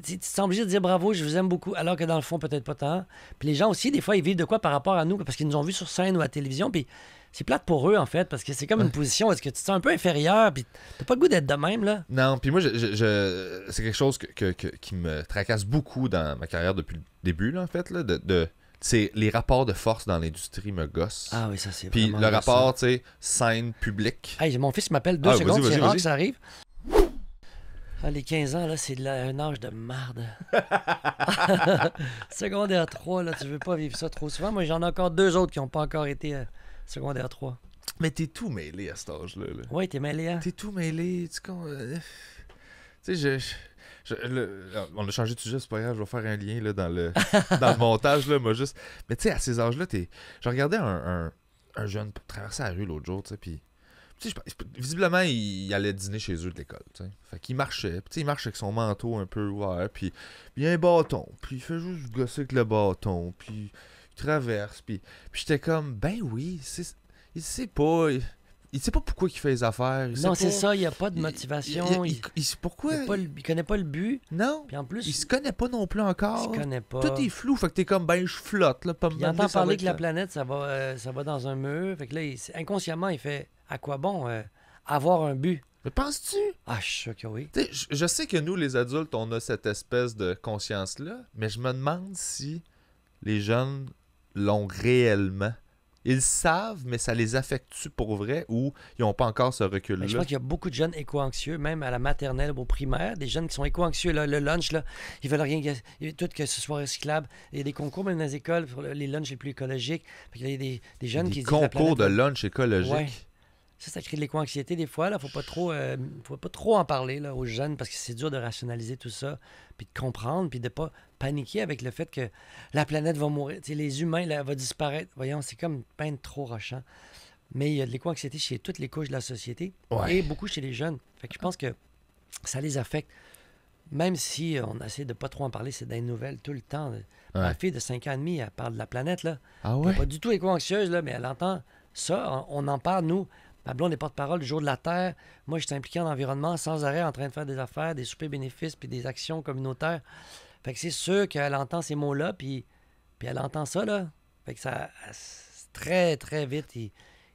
tu te sens obligé de dire bravo, je vous aime beaucoup, alors que dans le fond, peut-être pas tant. Puis les gens aussi, des fois, ils vivent de quoi par rapport à nous, parce qu'ils nous ont vus sur scène ou à la télévision, puis c'est plate pour eux, en fait, parce que c'est comme une position, est-ce que tu te sens un peu inférieur, puis t'as pas le goût d'être de même, là? Non, puis moi, c'est quelque chose qui me tracasse beaucoup dans ma carrière depuis le début, là, en fait. Là, c'est les rapports de force dans l'industrie me gossent. Ah oui, ça, c'est Puis vraiment le gossant. rapport, tu sais, scène publique. Hey, mon fils m'appelle 2 Ah, secondes, vas-y, c'est rare vas-y. que ça arrive. Ah, les 15 ans, là, c'est un âge de marde. Secondaire 3, là, tu veux pas vivre ça trop souvent. Moi, j'en ai encore 2 autres qui n'ont pas encore été secondaire 3. Mais t'es tout mêlé à cet âge-là. Là. Ouais, t'es mêlé, hein? T'es tout mêlé. Tu sais, on a changé de sujet, c'est pas grave, je vais faire un lien là, dans le montage. Là, moi, juste. Mais tu sais, à ces âges-là, je regardais un jeune traverser la rue l'autre jour, tu sais, puis. Tu sais, visiblement, il allait dîner chez eux de l'école, tu sais. Fait qu'il marchait, puis il marche avec son manteau un peu ouvert, puis il y a un bâton, puis il fait juste gosser avec le bâton, puis il traverse, puis j'étais comme, ben oui, il sait pas, il sait pas pourquoi il fait les affaires. Non, c'est ça, il n'y a pas de motivation. Pourquoi? Il connaît pas le but. Non, Puis en plus, il se connaît pas non plus encore. il se connaît pas. Tout est flou, fait que t'es comme, ben je flotte, là, pas me Il demander, entend ça va parler être que la là. planète, ça va dans un mur. Fait que là, inconsciemment, il fait à quoi bon avoir un but? Mais penses-tu? Ah, je suis sûr que oui. Tu sais, je sais que nous, les adultes, on a cette espèce de conscience-là, mais je me demande si les jeunes l'ont réellement. Ils savent, mais ça les affecte-tu pour vrai ou ils n'ont pas encore ce recul-là? Mais je pense qu'il y a beaucoup de jeunes éco-anxieux, même à la maternelle ou au primaire, des jeunes qui sont éco-anxieux. Là, le lunch, là, ils veulent rien, tout que ce soit recyclable. Il y a des concours même dans les écoles pour les lunchs les plus écologiques. Fait qu'il y a des jeunes Des qui se disent la concours de planète, lunch écologique. Ouais. Ça crée de l'éco-anxiété des fois. Là, faut pas trop en parler là, aux jeunes parce que c'est dur de rationaliser tout ça, puis de comprendre, puis de pas paniquer avec le fait que la planète va mourir. Tu sais, les humains là, vont disparaître. Voyons, c'est comme peine trop rochant. Mais il y a de l'éco-anxiété chez toutes les couches de la société Ouais. et beaucoup chez les jeunes. Fait que je pense que ça les affecte. Même si on essaie de pas trop en parler, c'est dans les nouvelles tout le temps. Ma fille de 5 ans et demi, elle parle de la planète, là. Ah Elle ouais? est pas du tout éco-anxieuse, là, mais elle entend ça. On en parle, nous. Ma blonde est porte-parole du jour de la Terre. Moi, je suis impliqué en environnement sans arrêt en train de faire des affaires, des soupers bénéfices puis des actions communautaires. Fait que c'est sûr qu'elle entend ces mots-là, puis elle entend ça, là. Fait que ça, très, très vite,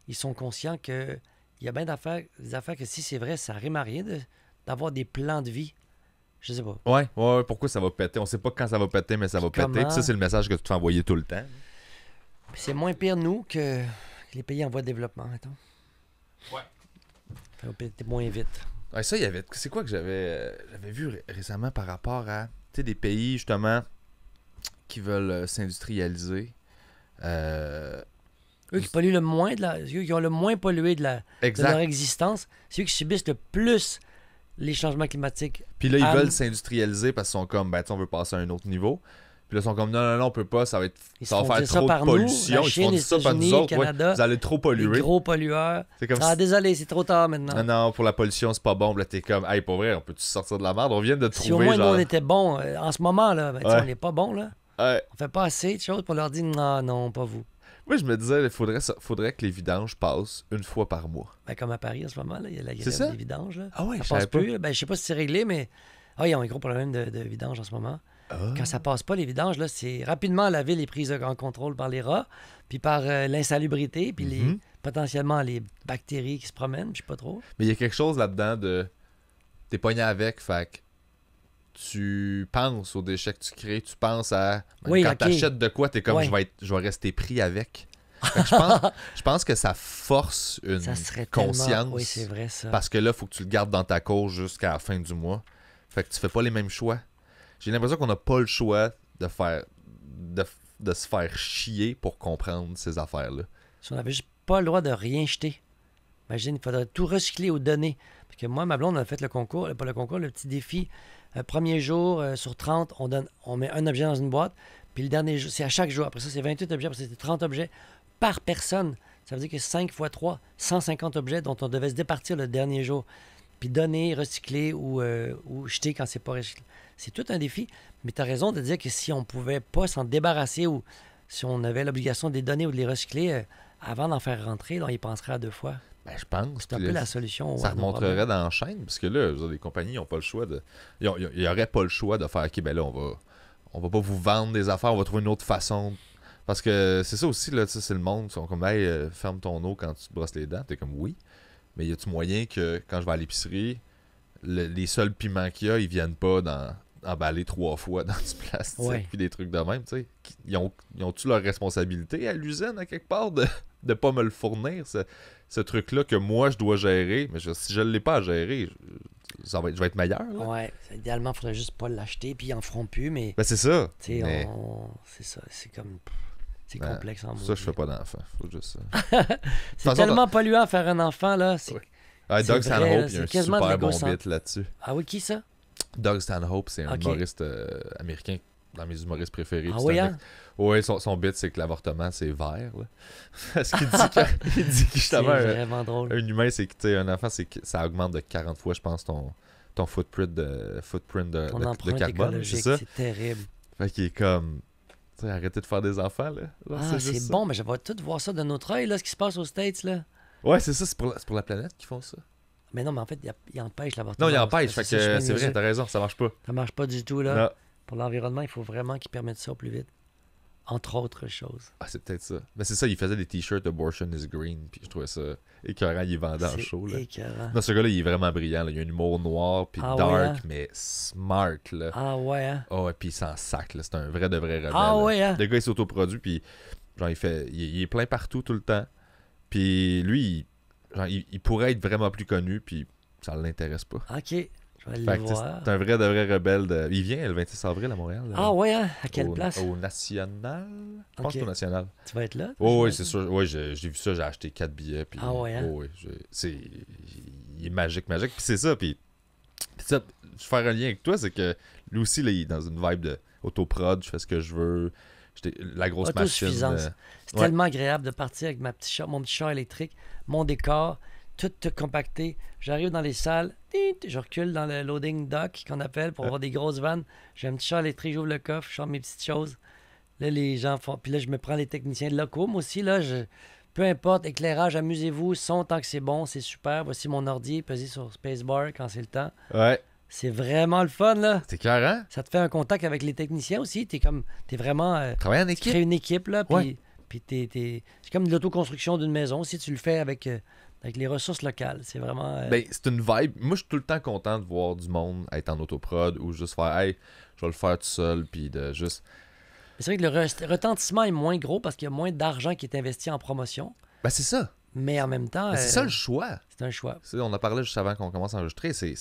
ils sont conscients qu'il y a bien des affaires que si c'est vrai, ça rime à rien d'avoir des plans de vie. Je sais pas. Ouais, pourquoi ça va péter? On sait pas quand ça va péter, mais ça va péter. Comment? Puis ça, c'est le message que tu te fais envoyer tout le temps. Puis c'est moins pire, nous, que les pays en voie de développement, mettons. Ouais. Ça va péter moins vite. Ouais, ça, il y avait. C'est quoi que j'avais vu récemment par rapport à des pays, justement, qui veulent s'industrialiser. Eux qui polluent le moins, eux qui ont le moins pollué de leur Exact. existence, c'est eux qui subissent le plus les changements climatiques. Puis là, ils Ah, veulent s'industrialiser parce qu'ils sont comme, ben, tu sais, on veut passer à un autre niveau. Puis là, ils sont comme, non, on peut pas, ça va Ils se ça va font faire dire ça trop par de nous, pollution. la Ils se Chine, font les dire ça par nous États-Unis, autres. le Canada, ouais, vous allez trop Les polluer. gros pollueurs. C'est comme Ah, désolé, c'est trop tard maintenant. non, pour la pollution, c'est pas bon. Puis là, t'es comme, hey, pour vrai, on peut-tu sortir de la merde? On vient de Si au trouver, moins nous, genre. on était bons, en ce moment, là, ben, tu sais, Ouais. on n'est pas bons, là. Ouais. On fait pas assez de choses pour leur dire non, pas vous. Moi, je me disais, il faudrait que les vidanges passent une fois par mois. Ben, comme à Paris en ce moment, là, il y a la C'est ça? grève des vidanges. Là. Ah ouais, Ça je passe savais pas. plus. Ben, je sais pas si c'est réglé, mais ils ont un gros problème de vidange en ce moment. Ah. Quand ça passe pas, les vidanges, là, c'est rapidement la ville est prise en contrôle par les rats, puis par l'insalubrité, puis Mhm. potentiellement les bactéries qui se promènent, je sais pas trop. Mais il y a quelque chose là-dedans de... T'es pogné avec, fait que tu penses aux déchets que tu crées, tu penses à... Oui, quand ok. t'achètes de quoi, t'es comme, Ouais. je vais rester pris avec. Fait que je pense que ça force une Ça serait conscience. tellement... Oui, c'est vrai, ça. Parce que là, il faut que tu le gardes dans ta cour jusqu'à la fin du mois. Fait que tu fais pas les mêmes choix. J'ai l'impression qu'on n'a pas le choix de faire de se faire chier pour comprendre ces affaires-là. Si on avait juste pas le droit de rien jeter. Imagine, il faudrait tout recycler ou donner. Parce que moi, ma blonde, on a fait le concours, pas le concours, le petit défi. Premier jour, sur 30, on met un objet dans une boîte. Puis le dernier jour, c'est à chaque jour. Après ça, c'est 28 objets. Après ça, c'est 30 objets par personne. Ça veut dire que 5 fois 3, 150 objets dont on devait se départir le dernier jour. Puis donner, recycler ou jeter quand c'est pas recyclé. C'est tout un défi. Mais tu as raison de dire que si on pouvait pas s'en débarrasser ou si on avait l'obligation de les donner ou de les recycler, avant d'en faire rentrer, là, on y penserait à 2 fois. Ben, je pense. C'est un Puis peu là, la solution. ça à nos remonterait problèmes. dans la chaîne, parce que là, les compagnies n'ont pas le choix de. Ils n'auraient pas le choix de faire OK, ben là, on va pas vous vendre des affaires, on va trouver une autre façon. Parce que c'est ça aussi, là, tu sais, c'est le monde. Ils sont comme, hey, ferme ton eau quand tu te brosses les dents. T'es comme, oui. Mais y a-tu moyen que quand je vais à l'épicerie, les seuls piments qu'il y a, ils viennent pas emballer 3 fois dans du plastique, Ouais. puis des trucs de même, tu sais. Ils ont-tu leur responsabilité à l'usine, à quelque part, de pas me le fournir, ce truc-là que moi, je dois gérer? Mais si je l'ai pas à gérer, je vais être meilleur, là. Ouais, idéalement, il faudrait juste pas l'acheter, puis ils en feront plus, mais Ben, c'est ça. tu sais, Mais c'est ça, c'est comme. C'est ben, complexe en ça, je maudit. fais pas d'enfant. Faut juste... C'est façon, tellement polluant faire un enfant, là. Ouais. Doug C'est vrai, Stanhope, là, il y a un c'est quasiment de super bon l'égocentre. bit là-dessus. Ah oui, qui ça? Doug Stanhope, c'est un Ok. humoriste américain, dans mes humoristes préférés. Ah Puis oui, c'est un hein? mec- Ouais, son bit, c'est que l'avortement, c'est vert. Là. Parce qu'il dit il dit que C'est justement, vraiment drôle. un humain, c'est que, tu sais, un enfant, c'est que ça augmente de 40 fois, je pense, ton footprint de Ton de empreinte carbone. C'est écologique, ça? c'est terrible. Fait qu'il est comme, tu sais, arrêtez de faire des enfants, là. Genre, Ah, juste c'est ça. bon, mais je vais tout voir ça de notre œil, là, ce qui se passe aux States, là. Ouais, c'est ça, c'est pour la planète qu'ils font ça. Mais non, mais en fait, il empêche l'avortement. Non, il empêche, fait C'est que ça, je c'est vrai, mesure. t'as raison, ça marche pas. Ça marche pas du tout, là. Non. Pour l'environnement, il faut vraiment qu'ils permettent ça au plus vite. Entre autres choses. Ah, c'est peut-être ça. Mais c'est ça, il faisait des t-shirts Abortion is Green, puis je trouvais ça écœurant, il vendait en C'est show, là. écœurant. Non, ce gars-là, il est vraiment brillant, là. Il a un humour noir, puis Ah dark, ouais, hein? mais smart, là. Ah ouais, hein? Oh, et puis il s'en sac, là. C'est un vrai de vrai rebelle. Ah là. ouais, hein? Le gars, il s'autoproduit, puis genre, il est plein partout tout le temps. Puis lui, il pourrait être vraiment plus connu, puis ça l'intéresse pas. OK. Je vais Fait aller que, tu sais, voir. c'est un vrai de vrai rebelle. Il vient le 26 avril à Montréal. là. Ah ouais, hein? À quelle Au- place? Au National. Je pense Ok. que c'est au National. Tu vas être là? Oh, oui, j'imagine? c'est sûr. Oui, j'ai vu ça, j'ai acheté 4 billets. Puis, Ah ouais, hein? oh, oui, il est magique, magique. Puis c'est ça. Puis ça, je fais un lien avec toi, c'est que lui aussi, là, il est dans une vibe de autoprod, je fais ce que je veux. La grosse machine. Autosuffisance. C'est ouais. tellement agréable de partir avec mon petit char électrique, mon décor, tout compacté. J'arrive dans les salles, je recule dans le loading dock qu'on appelle pour avoir des grosses vannes. J'ai un petit char électrique, j'ouvre le coffre, je sors mes petites choses. Là, les gens font. Puis là, je me prends les techniciens locaux. Moi aussi, là, peu importe, éclairage, amusez-vous, son tant que c'est bon, c'est super. Voici mon ordi, pesez sur Spacebar quand c'est le temps. Ouais. C'est vraiment le fun, là. C'est carré. Ça te fait un contact avec les techniciens aussi. T'es vraiment. Travailler en Tu équipe. crées une équipe, là, puis, Ouais. c'est comme de l'autoconstruction d'une maison. Si tu le fais avec les ressources locales, c'est vraiment... Ben, c'est une vibe. Moi, je suis tout le temps content de voir du monde être en autoprod ou juste faire, hey, je vais le faire tout seul, puis de juste. C'est vrai que le retentissement est moins gros parce qu'il y a moins d'argent qui est investi en promotion, Ben, c'est ça. mais en même temps, Ben, c'est ça le choix. c'est un choix. Tu sais, on a parlé juste avant qu'on commence à enregistrer. Tu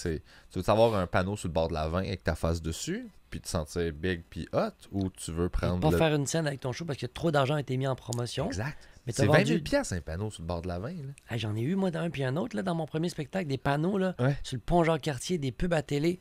veux avoir un panneau sur le bord de la 20 avec ta face dessus, puis te sentir big puis hot, ou tu veux Et prendre pas le. faire une scène avec ton show parce que trop d'argent a été mis en promotion. Exact. Mais t'as C'est 20 vendu... 000 piastres, un panneau sur le bord de la 20. Là. Hey, j'en ai eu, moi, d'un puis un autre, là, dans mon premier spectacle, des panneaux, là, Ouais. sur le pont Jean-Cartier, des pubs à télé.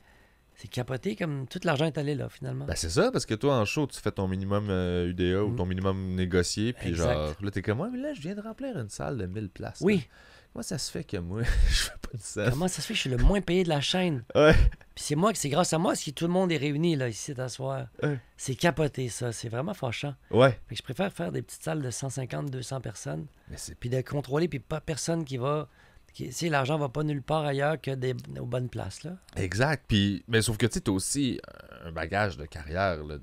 C'est capoté, comme tout l'argent est allé là, finalement. Ben, c'est ça, parce que toi, en show, tu fais ton minimum UDA ou Mm. ton minimum négocié, puis Exact. genre, là, t'es comme, ouais, mais là, je viens de remplir une salle de 1000 places. là. Oui. Comment ça se fait que moi, je fais pas une scène? Comment ça se fait que je suis le moins payé de la chaîne? Ouais. Puis c'est grâce à moi si tout le monde est réuni là ici à soir. Ouais. C'est capoté ça, c'est vraiment fâchant. Ouais. Fait que je préfère faire des petites salles de 150, 200 personnes, Mais c'est. puis de contrôler, puis pas personne qui va Tu sais, l'argent va pas nulle part ailleurs que aux bonnes places, là. Exact. Puis, mais sauf que tu as aussi un bagage de carrière là,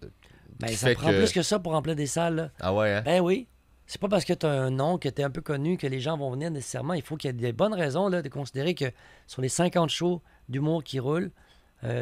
Ben, qui ça fait prend que... plus que ça pour remplir des salles, là. Ah ouais, hein? Ben oui. C'est pas parce que tu as un nom, que tu es un peu connu, que les gens vont venir nécessairement. Il faut qu'il y ait des bonnes raisons là, de considérer que sur les 50 shows d'humour qui roulent,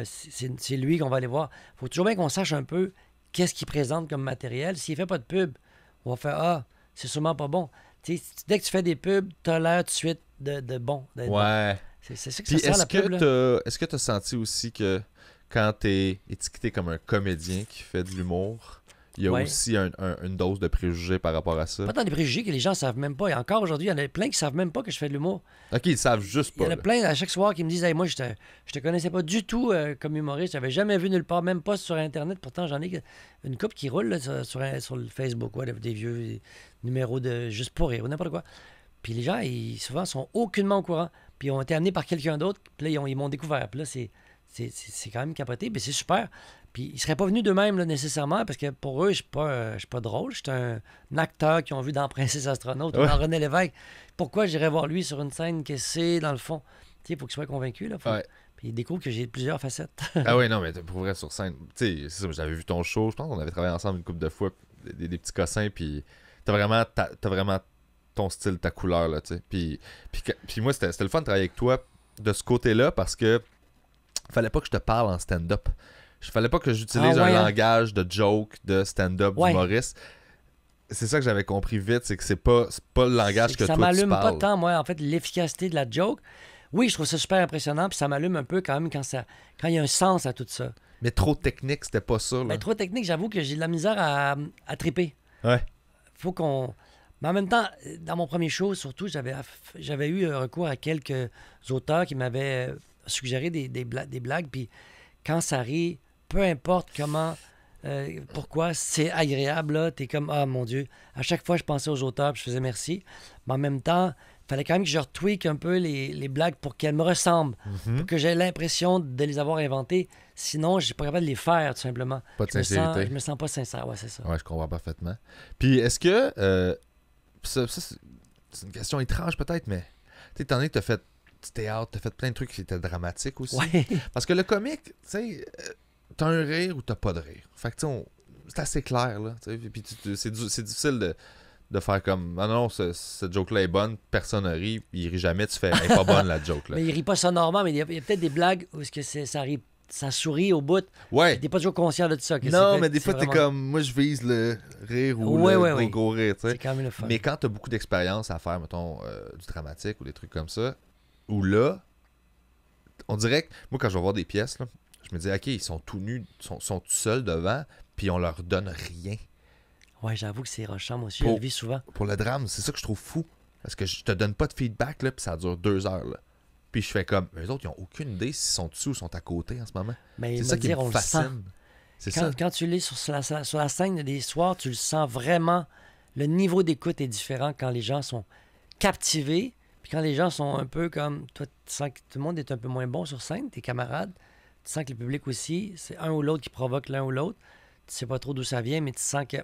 c'est lui qu'on va aller voir. Faut toujours bien qu'on sache un peu qu'est-ce qu'il présente comme matériel. S'il fait pas de pub, on va faire Ah, c'est sûrement pas bon. Tu sais, dès que tu fais des pubs, tu as l'air tout de suite de bon. D'être bon. Ouais. C'est ça que Puis ça sert la pub. Là. est-ce que t'as senti aussi que quand t'es étiqueté comme un comédien qui fait de l'humour, il y a Ouais. aussi une dose de préjugés par rapport à ça? Pas tant des préjugés que les gens savent même pas. Et encore aujourd'hui, il y en a plein qui savent même pas que je fais de l'humour. Ok, ils savent juste Il y pas. en a Là. plein à chaque soir qui me disent hey, moi, je te connaissais pas du tout comme humoriste. Je t'avais jamais vu nulle part, même pas sur Internet. Pourtant, j'en ai une couple qui roule là, sur le Facebook, ouais, des vieux numéros de Juste pour rire ou n'importe quoi. Puis les gens, souvent, sont aucunement au courant. Puis ils ont été amenés par quelqu'un d'autre. Puis là, ils m'ont découvert. Puis là, c'est quand même capoté. Puis c'est super. Puis ils seraient pas venus d'eux-mêmes là, nécessairement parce que pour eux, je suis pas drôle. Je suis un acteur qu'ils ont vu dans Princesse Astronaute ou Ouais. dans René Lévesque. Pourquoi j'irais voir lui sur une scène que c'est, dans le fond? Tu sais, il faut qu'il soit convaincu. Là, Ouais. Puis il découvre que j'ai plusieurs facettes. Ah ouais, non, mais pour vrai, sur scène, tu sais, c'est ça, j'avais vu ton show, je pense qu'on avait travaillé ensemble une couple de fois, des petits cossins, puis t'as vraiment ton style, ta couleur, là, tu sais. Puis moi, c'était le fun de travailler avec toi de ce côté-là, parce que fallait pas que je te parle en stand-up. Fallait pas que j'utilise Ah ouais, un hein? langage de joke, de stand-up, Ouais. d'humoriste. C'est ça que j'avais compris vite, c'est que c'est pas le langage C'est que ça toi tu m'allume pas parles. tant, moi, en fait, l'efficacité de la joke. Oui, je trouve ça super impressionnant, puis ça m'allume un peu quand même quand il y a un sens à tout ça. Mais trop technique, c'était pas ça, là. Mais trop technique, j'avoue que j'ai de la misère à triper. Ouais. Faut qu'on. Mais en même temps, dans mon premier show, surtout, j'avais eu recours à quelques auteurs qui m'avaient suggéré des blagues. Puis quand ça rit, peu importe comment, pourquoi, c'est agréable. Là, t'es comme, ah mon Dieu. À chaque fois, je pensais aux auteurs puis je faisais merci. Mais en même temps, il fallait quand même que je retweak un peu les blagues pour qu'elles me ressemblent. Mhm. Pour que j'aie l'impression de les avoir inventées. Sinon, je suis pas capable de les faire, tout simplement. Pas de Je sincérité. me sens pas sincère, ouais, c'est ça. Ouais, je comprends parfaitement. Puis est-ce que ça c'est une question étrange peut-être, mais tu sais, étant donné que t'as fait du théâtre, t'as fait plein de trucs qui étaient dramatiques aussi. Ouais. Parce que le comique, tu sais, t'as un rire ou t'as pas de rire. Fait que tu sais, c'est assez clair, là. Tu sais, puis c'est difficile de faire comme ah non, cette joke-là est bonne, personne ne rit, il rit jamais, tu fais elle est pas bonne la joke là. Mais il rit pas sonorement, mais il y a peut-être des blagues où ça sourit au bout. Ouais. T'es pas toujours conscient de ça. Non, mais des fois, t'es comme, moi, je vise le rire ou le gros rire, tu sais. C'est quand même le fun. Mais quand t'as beaucoup d'expérience à faire, mettons, du dramatique ou des trucs comme ça, où là, on dirait que, moi, quand je vais voir des pièces, là, je me dis, OK, ils sont tout nus, sont tout seuls devant, puis on leur donne rien. Ouais, j'avoue que c'est rochant, moi aussi. Pour- Je le vis souvent. Pour le drame, c'est ça que je trouve fou. Parce que je te donne pas de feedback, là, puis ça dure 2 heures, là. Puis je fais comme, eux autres, ils ont aucune idée s'ils sont dessus ou sont à côté en ce moment. Mais C'est me ça qui dire, me on le sent. fascine. C'est ça. Quand tu l'es sur la scène des soirs, tu le sens vraiment. Le niveau d'écoute est différent quand les gens sont captivés. Puis quand les gens sont un peu comme. Toi, tu sens que tout le monde est un peu moins bon sur scène, tes camarades. Tu sens que le public aussi, c'est un ou l'autre qui provoque l'un ou l'autre. Tu sais pas trop d'où ça vient, mais tu sens que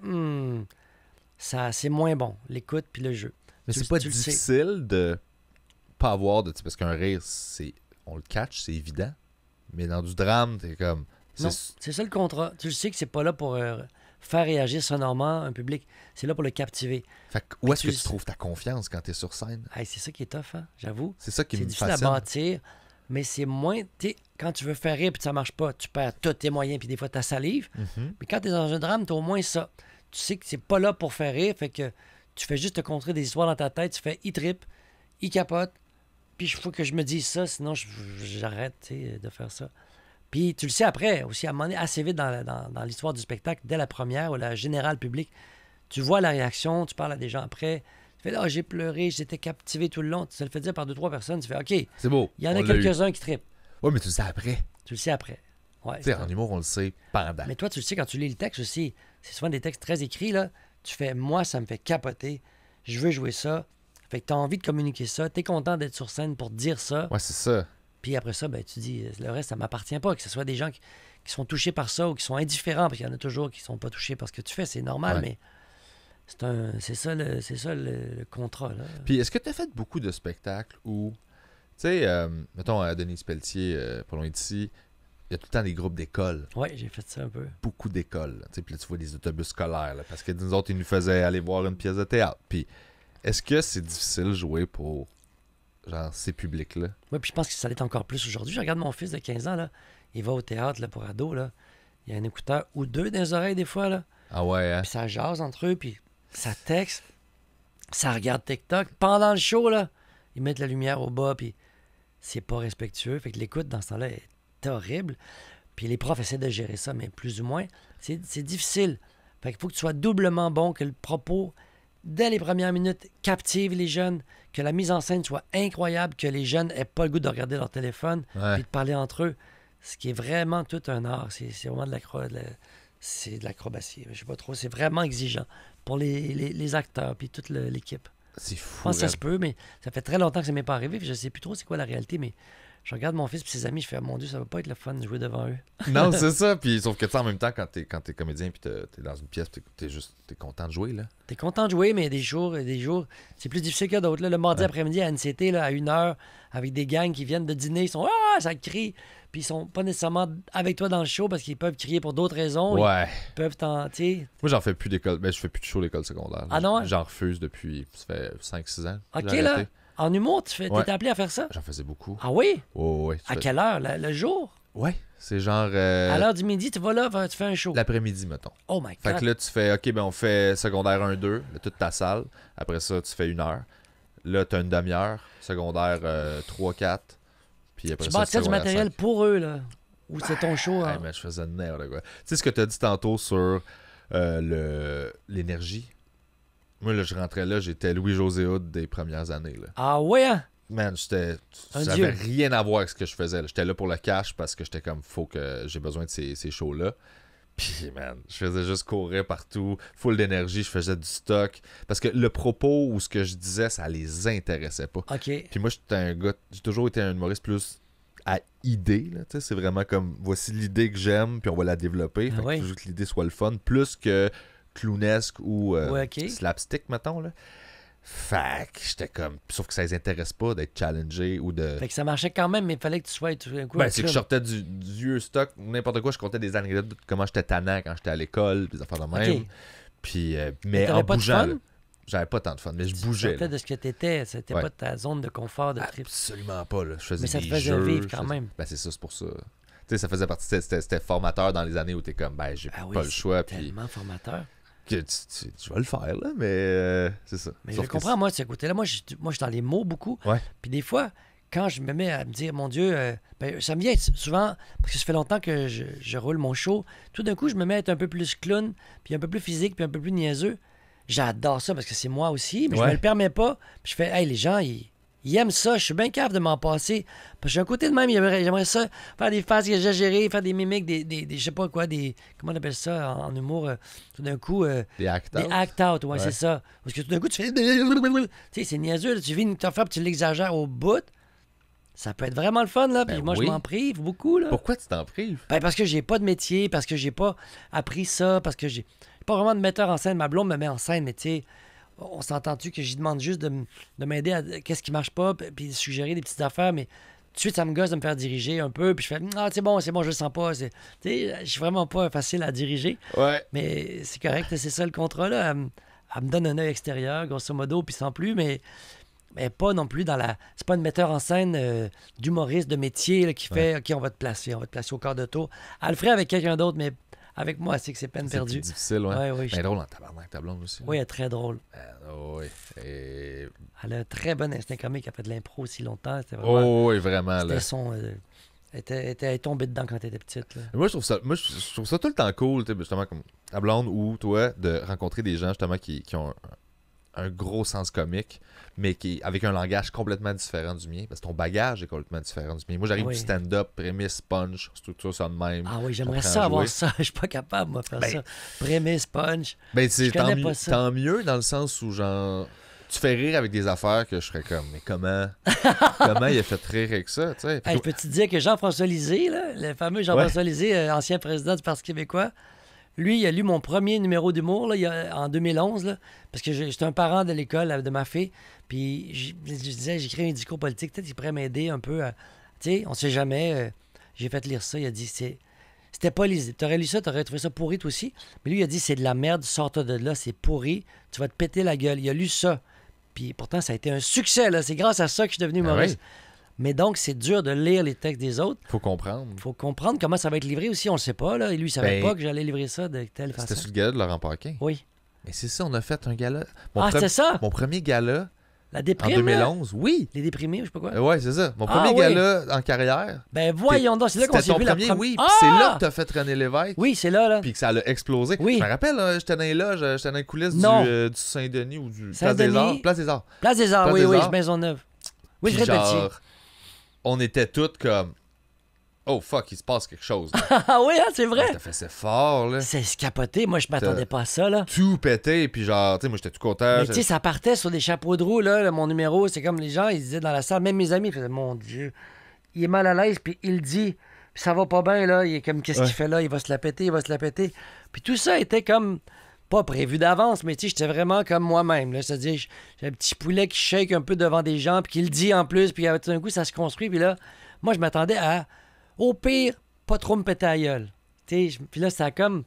c'est moins bon, l'écoute puis le jeu. Mais Tu c'est le- pas tu le sais. difficile de pas avoir de. Parce qu'un rire, on le catch, c'est évident. Mais dans du drame, t'es comme. Non, c'est ça le contrat. Tu le sais que c'est pas là pour faire réagir sonorement un public. C'est là pour le captiver. Fait que où est-ce tu que le tu sais. trouves ta confiance quand t'es sur scène? Hey, c'est ça qui est tough, hein, j'avoue. C'est ça qui C'est me difficile fascine. à bâtir, mais c'est moins. Quand tu veux faire rire puis ça marche pas, tu perds tous tes moyens puis des fois ta salive. Mhm. Mais quand tu es dans un drame, tu as au moins ça. Tu sais que c'est pas là pour faire rire, fait que tu fais juste te construire des histoires dans ta tête. Tu fais il trippe, il capote, puis il faut que je me dise ça, sinon j'arrête tu sais, de faire ça. Puis tu le sais après, aussi, à un moment donné, assez vite dans l'histoire du spectacle, dès la première ou la générale publique, tu vois la réaction, tu parles à des gens après. Tu fais, j'ai pleuré, j'étais captivé tout le long. Tu te le fais dire par 2-3 personnes, tu fais, OK, il C'est beau. y en on a l'a eu. quelques-uns qui trippent. Ouais, mais tu le sais après. Tu le sais après. Ouais, Tu sais, en humour, on le sait pendant. mais toi, tu le sais quand tu lis le texte aussi. C'est souvent des textes très écrits, là. Tu fais, moi, ça me fait capoter. Je veux jouer ça. Fait que tu as envie de communiquer ça. Tu es content d'être sur scène pour dire ça. Ouais, c'est ça. Puis après ça, ben, tu dis, le reste, ça m'appartient pas. Que ce soit des gens qui sont touchés par ça ou qui sont indifférents, parce qu'il y en a toujours qui sont pas touchés par ce que tu fais. C'est normal, Ouais. mais c'est ça le contrat, là. Puis est-ce que tu as fait beaucoup de spectacles où sais, mettons, à Denise Pelletier, pas loin d'ici, il y a tout le temps des groupes d'écoles. Ouais, j'ai fait ça un peu. Beaucoup d'écoles. Puis là, tu vois des autobus scolaires. Là, parce que nous autres, ils nous faisaient aller voir une pièce de théâtre. Puis, est-ce que c'est difficile de jouer pour genre ces publics-là? Oui, puis je pense que ça l'est encore plus aujourd'hui. Je regarde mon fils de 15 ans, là. Il va au théâtre là, pour ados. Là. Il y a un écouteur ou deux dans les oreilles des fois. Là. Ah ouais, hein? Puis ça jase entre eux, puis ça texte. Ça regarde TikTok. Pendant le show, là, ils mettent la lumière au bas, puis c'est pas respectueux. Fait que l'écoute dans ce temps-là est horrible. Puis les profs essaient de gérer ça, mais plus ou moins. C'est difficile. Fait qu'il faut que tu sois doublement bon, que le propos, dès les premières minutes, captive les jeunes, que la mise en scène soit incroyable, que les jeunes aient pas le goût de regarder leur téléphone Ouais. et de parler entre eux. Ce qui est vraiment tout un art. C'est vraiment c'est de l'acrobatie. Je sais pas trop. C'est vraiment exigeant pour les acteurs puis toute l'équipe. C'est Je fou. pense que ça raide. se peut, mais ça fait très longtemps que ça m'est pas arrivé. Puis je sais plus trop c'est quoi la réalité, mais je regarde mon fils et ses amis, je fais mon Dieu, ça va pas être le fun de jouer devant eux. Non, c'est ça. Puis sauf que tu sais, en même temps, quand t'es comédien puis t'es dans une pièce, t'es content de jouer, là. T'es content de jouer, mais il y a des jours, c'est plus difficile que d'autres. Là. Le mardi après-midi à NCT, là, à 1h, avec des gangs qui viennent de dîner, ils sont ah, ça crie, puis ils sont pas nécessairement avec toi dans le show parce qu'ils peuvent crier pour d'autres raisons. Ouais. Ils peuvent tenter. Moi, j'en fais plus d'école. Ben, je fais plus de show d'école secondaire. Ah non, hein? J'en refuse depuis, ça fait 5-6 ans. que OK, j'ai là, arrêté. en humour, Ouais. t'es appelé à faire ça? J'en faisais beaucoup. Ah oui? Ouais. À quelle heure? Le jour? Ouais. C'est genre À l'heure du midi, tu vas là, tu fais un show. l'après-midi, mettons. Oh my Fait God. que là, tu fais, OK, ben on fait secondaire 1-2, là, toute ta salle. Après ça, tu fais 1 heure. Là, t'as une demi-heure. Secondaire 3-4. Puis après Tu ça, bâtis du secondaire matériel 5. pour eux, là. Ou c'est ton show, Ouais, hein? mais je faisais n'importe quoi. Tu sais ce que t'as dit tantôt sur l'énergie? Moi, là, je rentrais là, j'étais Louis-José Hood des premières années, là. Ah ouais, hein? Man, Un ça dieu. avait rien à voir avec ce que je faisais. Là. J'étais là pour le cash parce que j'étais comme, faut que j'ai besoin de ces shows-là. Puis, man, je faisais juste courir partout, full d'énergie, je faisais du stock. Parce que le propos ou ce que je disais, ça les intéressait pas. OK. Puis moi, j'étais un gars, j'ai toujours été un humoriste plus à idée. Là, tu sais, c'est vraiment comme, voici l'idée que j'aime, puis on va la développer. Ah Fait que ouais. je veux que l'idée soit le fun, plus que clownesque ou Ouais, ok. slapstick, mettons. Là. Fait que j'étais comme, sauf que ça les intéresse pas d'être challengé ou de... Fait que ça marchait quand même, mais il fallait que tu sois tout d'un coup. Ben, un c'est que je clown. sortais du vieux stock, n'importe quoi, je comptais des anecdotes de comment j'étais tannant quand j'étais à l'école, puis des affaires de même. Ok. Puis, mais t'avais en pas de bougeant, fun? là, j'avais pas tant de fun, mais je Tu bougeais. sortais Là. de ce que t'étais. C'était Ouais. pas ta zone de confort, de trip. Absolument pas, là. Je faisais Mais ça te des faisait jeux, vivre je quand faisais- même. Ben, c'est ça, c'est pour ça. Tu sais, ça faisait partie, c'était formateur dans les années où t'es comme, ben, j'ai Ah oui, pas le c'est choix, puis tellement formateur. que je vais le faire, là, mais c'est ça. Mais Sauf je que comprends, moi, de ce côté-là. Moi, je suis dans les mots beaucoup. Ouais. Puis des fois, quand je me mets à me dire, mon Dieu, ben, ça me vient souvent, parce que ça fait longtemps que je roule mon show, tout d'un coup, je me mets à être un peu plus clown, puis un peu plus physique, puis un peu plus niaiseux. J'adore ça parce que c'est moi aussi, mais je Ouais. me le permets pas. Puis je fais, hey, les gens, ils aiment ça. Je suis bien capable de m'en passer. Parce que j'ai un côté de même, j'aimerais ça, faire des faces exagérées, faire des mimiques, je sais pas quoi, comment on appelle ça en humour, tout d'un coup, des acteurs. des act-out, ouais, Ouais. c'est ça. Parce que tout d'un coup, tu fais, tu sais, c'est niaiseux, là, tu vis une affaire, puis tu l'exagères au bout. Ça peut être vraiment le fun, là, puis Ben moi, oui. je m'en prive beaucoup, là. Pourquoi tu t'en prives? Ben, parce que j'ai pas de métier, parce que j'ai pas appris ça, parce que j'ai pas vraiment de metteur en scène. Ma blonde me met en scène, mais tu sais, on s'entend-tu que j'y demande juste de m'aider à qu'est-ce qui marche pas, puis de suggérer des petites affaires, mais tout de suite, ça me gosse de me faire diriger un peu, puis je fais ah, c'est bon, je le sens pas. Tu sais, je suis vraiment pas facile à diriger, Ouais. mais c'est correct, c'est ça le contrat, là. Elle me donne un œil extérieur, grosso modo, puis sans plus, mais pas non plus dans la. C'est pas une metteur en scène d'humoriste de métier là, qui fait OK, on va te placer au quart de tour. Elle le ferait avec quelqu'un d'autre, mais avec moi, c'est que c'est peine C'est perdue. plus difficile, ouais. Ouais, oui, Ben drôle en tabarnak, ta blonde aussi. oui, elle est très drôle. Oui. Et... Elle a un très bon instinct comique. Elle a fait de l'impro aussi longtemps. C'était vraiment. Oh, oui, vraiment, C'était là. son. Elle était tombée dedans quand elle était petite. Là. Moi, je trouve ça tout le temps cool, tu sais, justement, comme ta blonde ou toi, de rencontrer des gens, justement, qui ont un gros sens comique, mais avec un langage complètement différent du mien, parce que ton bagage est complètement différent du mien. Moi, j'arrive Oui. du stand-up, prémisse, punch, structure ça de même. Ah oui, j'aimerais J'apprends ça à avoir jouer. ça. Je suis pas capable, moi, de faire Ben, ça. Prémisse, punch. Ben, c'est je connais tant pas mieux, ça. tant mieux dans le sens où, genre, tu fais rire avec des affaires que je serais comme, mais comment il a fait rire avec ça, tu sais? Puis Hey, je peux te dire que Jean-François Lisée, là, le fameux Jean-François Lisée, ancien président du Parti québécois, Lui, il a lu mon premier numéro d'humour en 2011, là, parce que j'étais un parent de l'école de ma fille. Puis je disais, j'écris un discours politique, peut-être qu'il pourrait m'aider un peu. Tu sais, on sait jamais. J'ai fait lire ça. Il a dit, c'était pas lisible. T'aurais lu ça, t'aurais trouvé ça pourri toi aussi. Mais lui, il a dit, c'est de la merde, sors-toi de là, c'est pourri, tu vas te péter la gueule. Il a lu ça. Puis pourtant, ça a été un succès, là. C'est grâce à ça que je suis devenu humoriste. Oui. Mais donc, c'est dur de lire les textes des autres. Faut comprendre. Faut comprendre comment ça va être livré aussi. On le sait pas, là. Et lui, il savait pas que j'allais livrer ça de telle façon. C'était sur le gala de Laurent Paquin. Oui. Mais c'est ça, on a fait un gala. C'était ça? Mon premier gala La en déprime, 2011, oui. Les déprimés, je sais pas quoi. Ouais, c'est ça. Mon premier gala en carrière. Ben voyons donc, c'est là qu'on s'est vu la première. Oui, puis c'est là que t'as fait René Lévesque. Oui, c'est là. Puis que ça a explosé. Oui. Je me rappelle, j'étais dans les loges, j'étais dans les coulisses du Saint-Denis ou du Place des Arts. Place des Arts. Place des Arts, oui, Maisonneuve. Oui, puis très petit. On était tous comme... Oh fuck, il se passe quelque chose. Ah oui, c'est vrai. Ça faisait fort, là. C'est capoté. Moi, je m'attendais pas à ça, là. Tout pété, puis genre, tu sais, moi, j'étais tout content. Mais tu sais, ça partait sur des chapeaux de roue, là. Mon numéro, c'est comme les gens, ils disaient dans la salle, même mes amis, ils faisaient, mon Dieu, il est mal à l'aise, puis il dit, puis ça va pas bien, là. Il est comme, qu'est-ce qu'il fait là? Il va se la péter, il va se la péter. Puis tout ça était comme, pas prévu d'avance, mais tu sais, j'étais vraiment comme moi-même, là. C'est-à-dire, j'ai un petit poulet qui shake un peu devant des gens, puis qui le dit en plus, puis tout d'un coup, ça se construit, puis là, moi, je m'attendais à, au pire, pas trop me péter à la gueule. Puis là, ça a comme...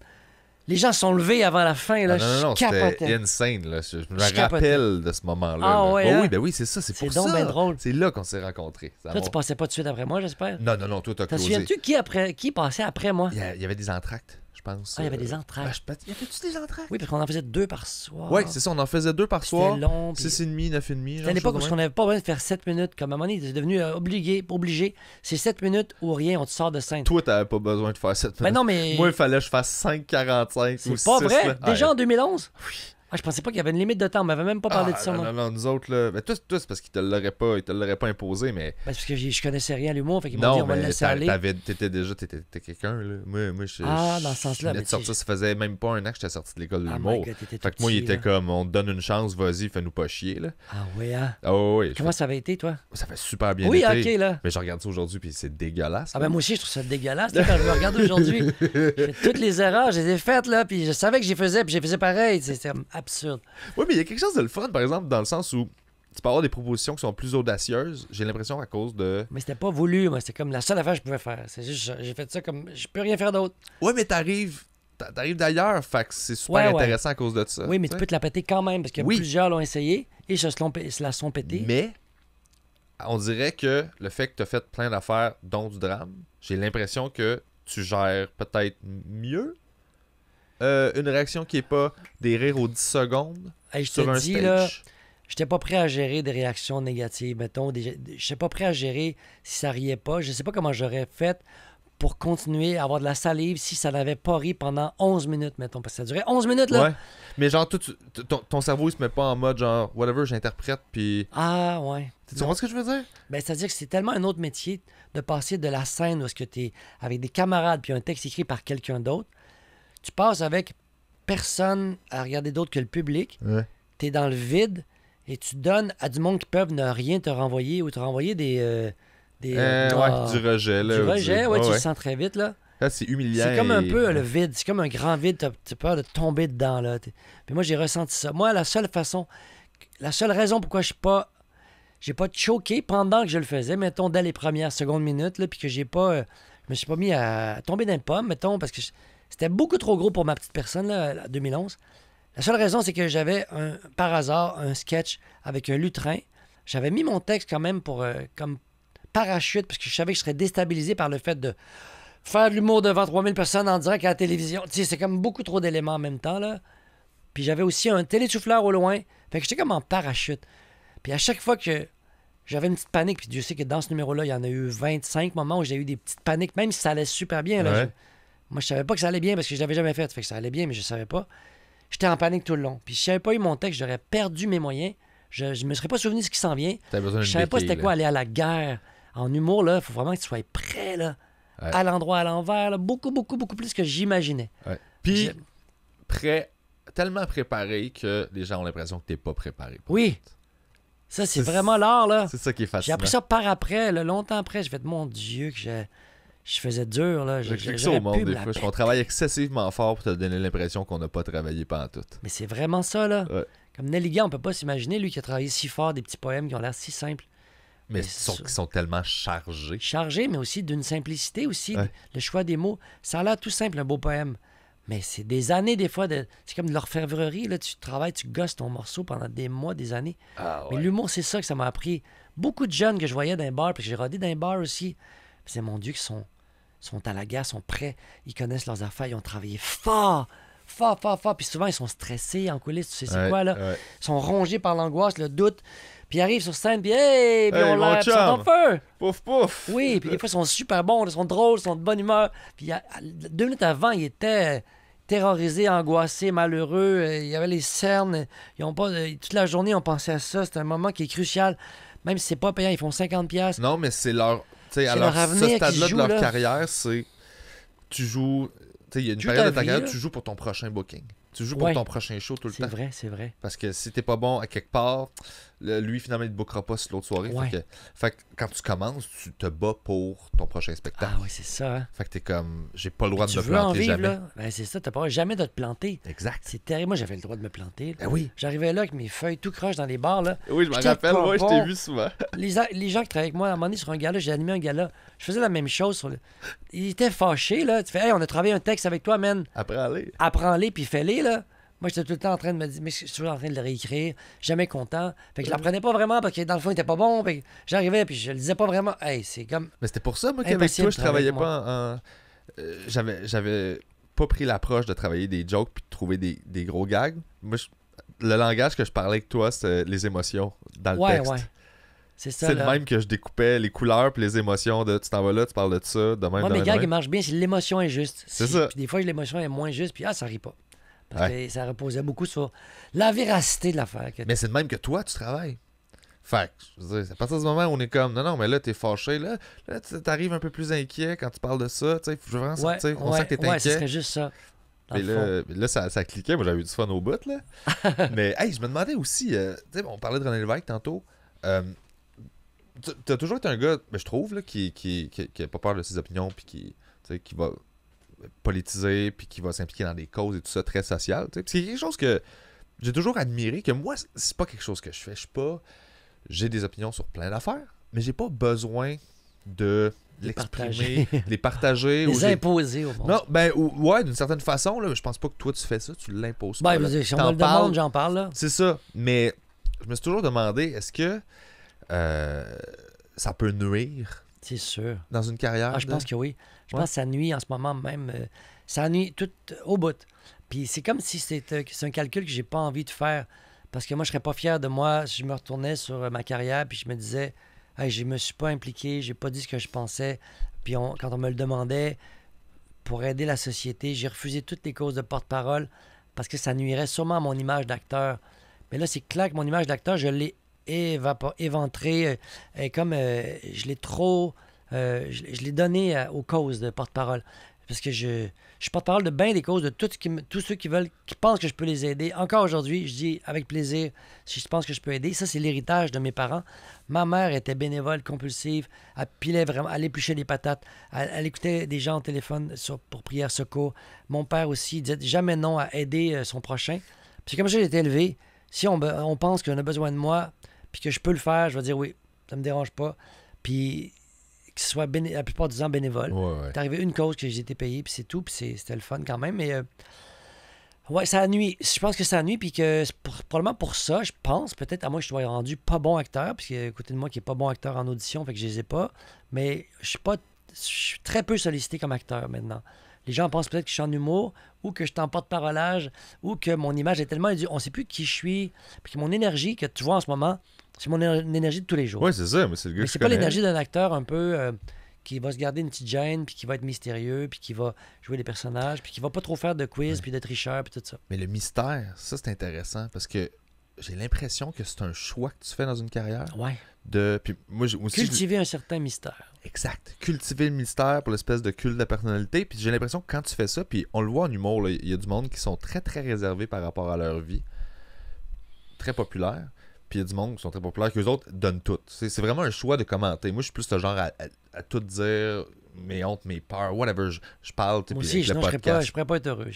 Les gens sont levés avant la fin. Là, non, c'était insane. Là. Je me rappelle de ce moment-là. Ah, là. ouais, hein? Oui, ben oui, c'est ça. C'est pour ça. C'est donc bien drôle. C'est là qu'on s'est rencontrés. Toi, tu passais pas tout de suite après moi, j'espère? Non, toi, t'as closé. Te souviens-tu qui passait après moi? Il y avait des entractes, je pense. Ah, il y avait des entractes. Il y avait-tu des entractes? Oui, parce qu'on en faisait 2 par soir. Oui, c'est ça, on en faisait 2 par soir. C'était long. 6,5, 9,5. C'était à l'époque où on n'avait pas besoin de faire 7 minutes. Comme à un moment donné, c'est devenu obligé. C'est 7 minutes ou rien, on te sort de scène. Toi, t'avais pas besoin de faire 7 minutes. Ben non, mais... Moi, il fallait que je fasse 5,45 ou 6. C'est pas vrai? Là. Déjà en 2011? Oui. Ah, je pensais pas qu'il y avait une limite de temps. On m'avait même pas parlé de ça. Non, nous autres, là. Ben, toi, c'est parce qu'ils te l'auraient pas imposé, mais. Ben, parce que je connaissais rien à l'humour, fait qu'ils m'ont dit on va le laisser aller. T'étais quelqu'un, là. Moi, dans ce sens-là. Ça faisait même pas un an que j'étais sorti de l'école de l'humour. Fait que moi, il était comme, on te donne une chance, vas-y, fais-nous pas chier, là. Ah oui, hein? Ah oui. Comment ça avait été, toi? Ça fait super bien été. Oui, ok, là. Mais je regarde ça aujourd'hui, puis c'est dégueulasse. Ah ben moi aussi, je trouve ça dégueulasse. Quand je me regarde aujourd'hui, je fais toutes les erreurs, je les ai faites, là, puis je savais que j'y faisais, puis j'ai faisais pareil. C'était absurde. Oui, mais il y a quelque chose de le fun, par exemple, dans le sens où tu peux avoir des propositions qui sont plus audacieuses. J'ai l'impression à cause de... Mais c'était pas voulu, moi. C'était comme la seule affaire que je pouvais faire. C'est juste, j'ai fait ça comme... Je peux rien faire d'autre. Ouais, mais t'arrives d'ailleurs, fait que c'est super intéressant à cause de ça. Oui, mais tu peux te la péter quand même, parce que plusieurs l'ont essayé et se la sont pétés. Mais on dirait que le fait que tu as fait plein d'affaires, dont du drame, j'ai l'impression que tu gères peut-être mieux une réaction qui est pas des rires aux 10 secondes sur un stage. Là, j'étais pas prêt à gérer des réactions négatives, mettons. J'étais pas prêt à gérer si ça riait pas. Je sais pas comment j'aurais fait pour continuer à avoir de la salive si ça n'avait pas ri pendant 11 minutes, mettons. Parce que ça durait 11 minutes, là. Ouais. Mais genre, ton cerveau, il se met pas en mode genre, whatever, j'interprète, puis... Ah, ouais. Tu comprends ce que je veux dire? Ben, c'est-à-dire que c'est tellement un autre métier de passer de la scène où est-ce que t'es avec des camarades puis un texte écrit par quelqu'un d'autre. Tu passes avec personne à regarder d'autre que le public. Ouais. Tu es dans le vide et tu donnes à du monde qui peuvent ne rien te renvoyer ou te renvoyer du rejet. Là, du rejet, tu le sens très vite. Là. Là, c'est humiliant. C'est comme un peu le vide. C'est comme un grand vide. Tu as peur de tomber dedans. Là. Puis moi, j'ai ressenti ça. Moi, la seule raison pourquoi j'ai pas choqué pendant que je le faisais, mettons, dès les premières secondes minutes, là, puis que je me suis pas mis à tomber dans les pommes, mettons, parce que c'était beaucoup trop gros pour ma petite personne, là, en 2011. La seule raison, c'est que j'avais, par hasard, un sketch avec un lutrin. J'avais mis mon texte quand même pour comme parachute, parce que je savais que je serais déstabilisé par le fait de faire de l'humour devant 3000 personnes en direct à la télévision. Tu sais, c'est comme beaucoup trop d'éléments en même temps, là. Puis j'avais aussi un télésouffleur au loin. Fait que j'étais comme en parachute. Puis à chaque fois que j'avais une petite panique, puis Dieu sait que dans ce numéro-là, il y en a eu 25 moments où j'ai eu des petites paniques, même si ça allait super bien, là. Ouais. Moi, je savais pas que ça allait bien parce que je l'avais jamais fait. Fait que ça allait bien, mais je savais pas. J'étais en panique tout le long. Puis si j'avais pas eu mon texte, j'aurais perdu mes moyens. Je me serais pas souvenu de ce qui s'en vient. Je savais pas c'était quoi aller à la guerre. En humour, là, il faut vraiment que tu sois prêt, là. Ouais. À l'endroit, à l'envers, là. Beaucoup, beaucoup, beaucoup plus que j'imaginais. Ouais. Puis, tellement préparé que les gens ont l'impression que t'es pas préparé. Oui. Ça, c'est vraiment l'art, là. C'est ça qui est fascinant. J'ai appris ça par après, là, longtemps après. J'ai fait, mon Dieu, que je faisais dur, là. J'explique ça J'aurais au monde pu me des la fois. On péter. travaille excessivement fort pour te donner l'impression qu'on n'a pas travaillé pendant tout. Mais c'est vraiment ça, là. Ouais. Comme Nelligan, on peut pas s'imaginer, lui, qui a travaillé si fort, des petits poèmes qui ont l'air si simples. Mais Mais qui sont tellement chargés. Chargé, mais aussi d'une simplicité aussi. Ouais. Le choix des mots. Ça a l'air tout simple, un beau poème. Mais c'est des années, des fois, c'est comme de l'orfèvrerie. Là, tu travailles, tu gosses ton morceau pendant des mois, des années. Ah Mais l'humour, c'est ça que ça m'a appris. Beaucoup de jeunes que je voyais dans les bars, puis que j'ai rodé dans les bars aussi. Puis c'est mon Dieu, qui sont à la gare, sont prêts, ils connaissent leurs affaires, ils ont travaillé fort, fort, fort, fort. Puis souvent, ils sont stressés en coulisses, tu sais c'est quoi, là? Ouais. Ils sont rongés par l'angoisse, le doute. Puis ils arrivent sur scène, puis hey, puis Hey, on mon l'air, puis ils sont en chum! feu. Pouf, pouf! Oui, puis des fois, ils sont super bons, ils sont drôles, ils sont de bonne humeur. Puis 2 minutes avant, ils étaient terrorisés, angoissés, malheureux. Il y avait les cernes. Ils ont pas, toute la journée, on pensait à ça. C'est un moment qui est crucial. Même si c'est pas payant, ils font 50$. Non, mais c'est leur. Tu sais, à leur ce avenir qui stade-là de joue, leur là. carrière, c'est. Tu joues. Tu sais, il y a une Toute période ta de ta vie, carrière, là. tu joues pour ton prochain booking. Tu joues pour Ouais. ton prochain show tout le C'est temps. vrai, c'est vrai. Parce que si t'es pas bon à quelque part, lui, finalement, il te bookera pas sur l'autre soirée. Ouais. Fait que quand tu commences, tu te bats pour ton prochain spectacle. Ah oui, c'est ça. Hein? Fait que t'es comme, j'ai pas le droit de Tu me veux en planter vivre, jamais. là? Ben, c'est ça, t'as pas jamais de te planter. Exact. C'est terrible. Moi, j'avais le droit de me planter. Ben oui. J'arrivais là avec mes feuilles tout croche dans les bars. Là. Oui, je m'en J'étais rappelle, pas moi, je bon. t'ai vu souvent. Les gens qui travaillaient avec moi, à un moment donné, sur un gala, j'ai animé un gala. Je faisais la même chose. Ils étaient fâchés. Là. Tu fais, hey, on a travaillé un texte avec toi, man. Après, aller. Apprends-les, puis fais-les. Là. Moi, j'étais tout le temps en train de me dire, mais je suis toujours en train de le réécrire. Jamais content. Fait que je l'apprenais pas vraiment parce que dans le fond, il était pas bon. Fait que j'arrivais, puis je le disais pas vraiment. Hey, c'est comme. Mais c'était pour ça, moi, qu'avec Impossible toi, de je travaillais travailler pas j'avais pas pris l'approche de travailler des jokes puis de trouver des gros gags. Moi, le langage que je parlais avec toi, c'était les émotions dans le texte. Ouais. C'est ça. C'est le là. même que je découpais les couleurs puis les émotions de tu t'en vas là, tu parles de ça, de même, Moi, de mes même, gags, de ils même. marchent bien si l'émotion est juste. C'est ça. Puis des fois, l'émotion est moins juste, puis ça rit pas. Parce Ouais. que ça reposait beaucoup sur la véracité de l'affaire. Mais c'est de même que toi, tu travailles. Fait que, je veux dire, à partir du moment où on est comme, non, mais là, t'es fâché, là t'arrives un peu plus inquiet quand tu parles de ça, tu sais, je veux vraiment Ouais, sentir, on sent que t'es ouais, ce inquiet. serait juste ça. Dans Et le fond. là, ça cliquait. Moi, j'avais eu du fun au bout, là. Mais, hey, je me demandais aussi, tu sais, on parlait de René Lévesque tantôt. T'as toujours été un gars, je trouve, là, qui a pas peur de ses opinions, puis qui va politiser, puis qui va s'impliquer dans des causes et tout ça, très social. Tu sais. Puis c'est quelque chose que j'ai toujours admiré, que moi, c'est pas quelque chose que je fais. Je suis pas. J'ai des opinions sur plein d'affaires, mais j'ai pas besoin de l'exprimer, de les partager. Les imposer au monde. Non, ben, ouais, d'une certaine façon, là, je pense pas que toi tu fais ça, tu l'imposes pas. Ben, là. si on T'en me le parles, demande, j'en parle. Là. c'est ça. Mais je me suis toujours demandé, est-ce que ça peut nuire C'est sûr. dans une carrière? Ah, je pense que oui. Je Ouais. pense que ça nuit en ce moment même. Ça nuit tout au bout. Puis c'est comme si c'est un calcul que j'ai pas envie de faire. Parce que moi, je serais pas fier de moi si je me retournais sur ma carrière puis je me disais, hey, je me suis pas impliqué, j'ai pas dit ce que je pensais. Puis quand on me le demandait pour aider la société, j'ai refusé toutes les causes de porte-parole parce que ça nuirait sûrement à mon image d'acteur. Mais là, c'est clair que mon image d'acteur, je l'ai éventrée. Comme je l'ai trop. Je l'ai donné aux causes de porte-parole. Parce que je suis porte-parole de bien des causes, de tous ceux qui pensent que je peux les aider. Encore aujourd'hui, je dis avec plaisir si je pense que je peux aider. Ça, c'est l'héritage de mes parents. Ma mère était bénévole, compulsive. Elle pilait vraiment, elle épluchait des patates. Elle écoutait des gens au téléphone pour prière secours. Mon père aussi, il disait jamais non à aider son prochain. Puis comme j'ai été élevé, si on pense qu'on a besoin de moi, puis que je peux le faire, je vais dire oui, ça me dérange pas. Puis que ce soit la plupart du temps bénévole. Ouais. C'est arrivé une cause que j'ai été payé, puis c'est tout, puis c'était le fun quand même. Mais ouais, ça nuit. Je pense que ça nuit, puis que probablement pour ça, je pense, peut-être à moi, je suis rendu pas bon acteur, parce qu'il y a à côté de moi qui est pas bon acteur en audition, fait que je les ai pas. Mais je suis très peu sollicité comme acteur maintenant. Les gens pensent peut-être que je suis en humour, ou que je t'en porte-parolage, ou que mon image est tellement... On sait plus qui je suis, puis que mon énergie que tu vois en ce moment, c'est mon énergie de tous les jours. Ouais, c'est ça, mais c'est le gars Mais que c'est je pas connais. l'énergie d'un acteur un peu qui va se garder une petite gêne, puis qui va être mystérieux, puis qui va jouer des personnages, puis qui va pas trop faire de quiz, puis de tricheur, puis tout ça. Mais le mystère, ça, c'est intéressant parce que j'ai l'impression que c'est un choix que tu fais dans une carrière. Ouais. Puis moi, aussi, Cultiver un certain mystère. exact. Cultiver le mystère pour l'espèce de culte de la personnalité. Puis j'ai l'impression que quand tu fais ça, puis on le voit en humour, là, il y a du monde qui sont très, très réservés par rapport à leur vie. Très populaires. Puis il y a du monde qui sont très populaires, qu'eux autres donnent tout. C'est vraiment un choix de commenter. Moi, je suis plus ce genre à tout dire, mes hontes, mes peurs, whatever, je parle, tu sais, Moi puis aussi, avec le sinon, je podcast. pourrais pas être heureux.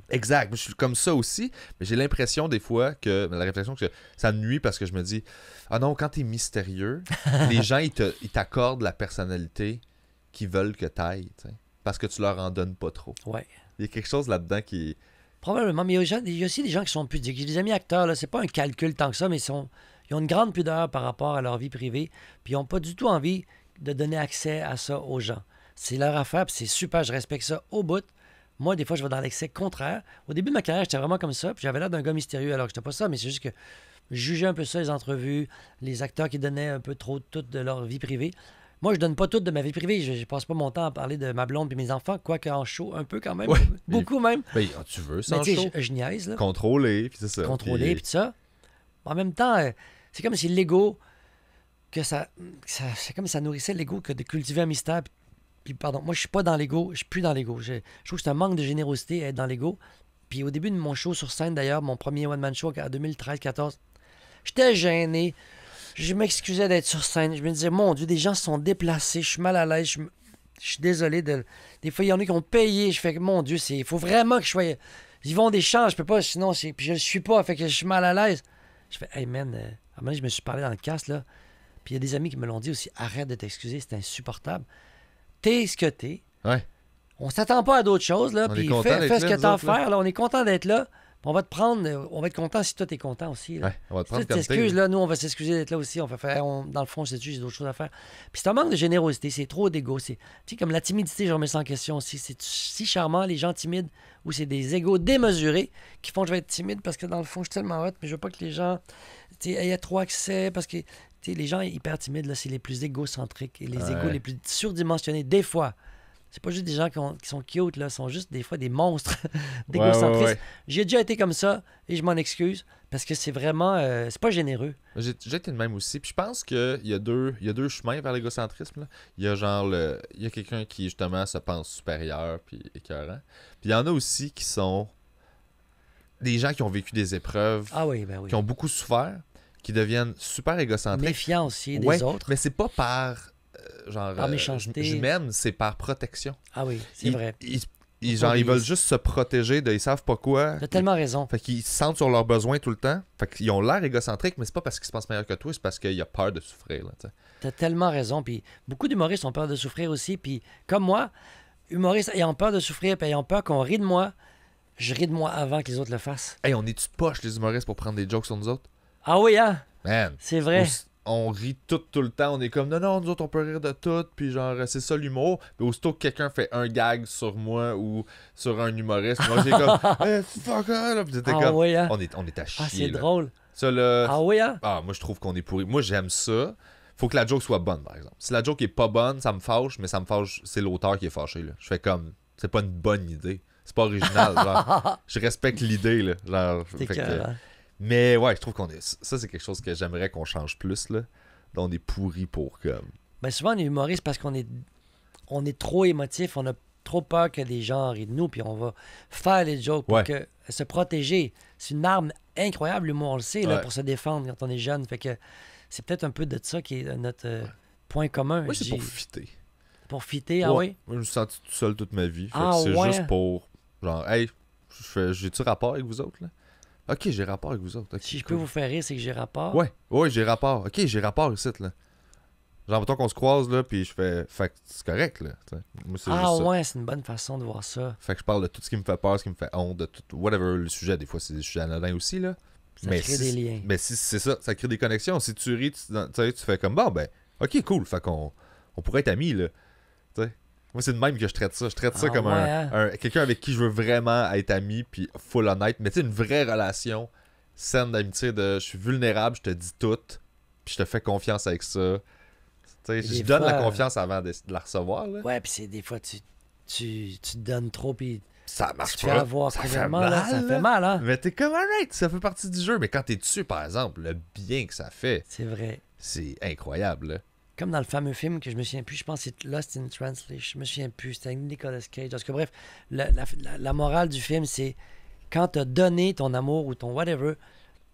Exact, moi, je suis comme ça aussi, mais j'ai l'impression des fois que, la réflexion que ça me nuit parce que je me dis, ah non, quand t'es mystérieux, les gens, ils t'accordent la personnalité qu'ils veulent que t'ailles, tu sais, parce que tu leur en donnes pas trop. Ouais. Il y a quelque chose là-dedans qui... Probablement, mais il y a aussi des gens qui sont pudiques. J'ai des amis acteurs, là, c'est pas un calcul tant que ça, mais ils ont une grande pudeur par rapport à leur vie privée, puis ils n'ont pas du tout envie de donner accès à ça aux gens. C'est leur affaire, puis c'est super, je respecte ça au bout. Moi, des fois, je vais dans l'excès contraire. Au début de ma carrière, j'étais vraiment comme ça, puis j'avais l'air d'un gars mystérieux, alors que j'étais pas ça, mais c'est juste que je jugeais un peu ça, les entrevues, les acteurs qui donnaient un peu trop tout de leur vie privée. Moi, je donne pas tout de ma vie privée. Je passe pas mon temps à parler de ma blonde et mes enfants, quoique en show, un peu quand même. Ouais. Beaucoup même. Ben, tu veux ça Mais en tu show? sais, je niaise, là. Contrôler, puis c'est ça. Contrôler, Puis- puis tout ça. En même temps, c'est comme si l'ego, c'est comme ça nourrissait l'ego que de cultiver un mystère. Puis, pardon, moi, je suis pas dans l'ego, je suis plus dans l'ego. Je trouve que c'est un manque de générosité être dans l'ego. Puis au début de mon show sur scène, d'ailleurs, mon premier one-man show en 2013-14, j'étais gêné. Je m'excusais d'être sur scène. Je me disais, mon Dieu, des gens se sont déplacés, je suis mal à l'aise, je suis désolé. Des fois, il y en a qui ont payé. Je fais que, mon Dieu, il faut vraiment que je sois... Ils vont des champs, je peux pas, sinon, puis je le suis pas, fait que je suis mal à l'aise. Je fais, hey man, à un moment donné, je me suis parlé dans le casque, là. Puis il y a des amis qui me l'ont dit aussi, arrête de t'excuser, c'est insupportable. T'es ce que t'es. Ouais. On s'attend pas à d'autres choses, là. On est Puis content d'être fais ce là, que nous t'as à autres, là. faire, là. On est content d'être là. On va te prendre, on va être content si toi t'es content aussi, là. Ouais, on va te Si prendre tu comme t'excuses, t'es. là, nous, on va s'excuser d'être là aussi. On va faire, dans le fond, je sais j'ai d'autres choses à faire. Puis c'est un manque de générosité, c'est trop d'égo. Tu sais, comme la timidité, je remets ça en question aussi. C'est si charmant, les gens timides, ou c'est des égos démesurés qui font que je vais être timide parce que dans le fond, je suis tellement hot, mais je veux pas que les gens aient trop accès parce que les gens hyper timides, là, c'est les plus égocentriques et les Ouais. égos les plus surdimensionnés. Des fois, c'est pas juste des gens qui sont cute, là, sont juste des fois des monstres d'égocentrisme. Ouais. J'ai déjà été comme ça et je m'en excuse parce que c'est vraiment, c'est pas généreux. J'ai été de même aussi. Puis je pense qu'il y a deux chemins vers l'égocentrisme, là. Il y a genre il y a quelqu'un qui justement se pense supérieur puis écœurant. Puis il y en a aussi qui sont des gens qui ont vécu des épreuves, Ah oui, ben oui. qui ont beaucoup souffert, qui deviennent super égocentriques. Méfiant aussi des Ouais, autres. mais c'est pas par genre Par méchanceté. je m'aime, c'est par protection. Ah oui, c'est vrai. Ils veulent juste se protéger de ils savent pas quoi. T'as tellement raison. Fait qu'ils se sentent sur leurs besoins tout le temps. Fait qu'ils ont l'air égocentriques, mais c'est pas parce qu'ils se pensent meilleurs que toi, c'est parce qu'il y a peur de souffrir. Là, t'sais. T'as tellement raison. Puis beaucoup d'humoristes ont peur de souffrir aussi. Puis comme moi, humoristes ayant peur de souffrir, puis ayant peur qu'on rit de moi, je ris de moi avant que les autres le fassent. Hey, on est-tu poche les humoristes pour prendre des jokes sur nous autres? Ah oui, hein? Man! C'est vrai. On rit tout le temps. On est comme, non, nous autres, on peut rire de tout. Puis genre, c'est ça l'humour. Mais aussitôt que quelqu'un fait un gag sur moi ou sur un humoriste, moi, j'ai comme, fuck off! Puis t'étais Ah comme, oui, hein? on est à chier. Ah, c'est là. drôle. Ça, là, Ah oui, hein? moi, je trouve qu'on est pourri. Moi, j'aime ça. Faut que la joke soit bonne, par exemple. Si la joke est pas bonne, ça me fâche, mais ça me fâche, c'est l'auteur qui est fâché, là. Je fais comme, c'est pas une bonne idée. C'est pas original, genre. Je respecte l'idée, là. Genre, C'est fait que- cœur, hein? Mais ouais, je trouve qu'on est... Ça, c'est quelque chose que j'aimerais qu'on change plus, là. On est pourri pour, comme... Ben souvent, on est humoriste parce qu'on est trop émotif, on a trop peur que les gens rient de nous, puis on va faire les jokes pour Ouais. se protéger. C'est une arme incroyable, l'humour, on le sait, là, Ouais. pour se défendre quand on est jeune. Fait que c'est peut-être un peu de ça qui est notre point commun. Moi, je c'est dis. pour fitter. Pour fitter, ah Ouais. oui? Moi, je me suis senti tout seul toute ma vie. Fait Ah, que c'est ouais. juste pour... Genre, hey, j'ai-tu rapport avec vous autres, là? Ok, j'ai rapport avec vous autres. Ok, Si je peux cool. vous faire rire, c'est que j'ai rapport. Ouais, j'ai rapport. Ok, j'ai rapport ici, là. Genre, mettons qu'on se croise, là, puis je fais... Fait que c'est correct, là. T'sais. Moi, c'est Ah juste ça. ouais, c'est une bonne façon de voir ça. Fait que je parle de tout ce qui me fait peur, ce qui me fait honte, de tout... Whatever, le sujet, des fois, c'est des sujets anodins aussi, là. Ça crée des liens. Mais si c'est ça, ça crée des connexions. Si tu ris, tu sais, tu fais comme, bon, ben, ok, cool. Fait qu'on pourrait être amis, là. Tu sais. Moi, c'est de même que je traite ça. Je traite ça Ah comme ouais, hein? quelqu'un avec qui je veux vraiment être ami, puis full honnête. Mais tu sais, une vraie relation saine d'amitié de je suis vulnérable, je te dis tout, puis je te fais confiance avec ça. Tu sais, Des je donne la fois, confiance avant de la recevoir, là. Ouais, puis c'est des fois, tu te donnes trop, puis Ça tu marche te fais pas. avoir Ça fait complètement, mal, là. Ça là. fait mal, hein? Mais t'es comme, alright, ça fait partie du jeu. Mais quand t'es dessus, par exemple, le bien que ça fait, C'est vrai. c'est incroyable, là. Comme dans le fameux film que je me souviens plus, je pense que c'est Lost in Translation, je me souviens plus, c'était avec Nicolas Cage. Parce que bref, la morale du film, c'est quand t'as donné ton amour ou ton whatever,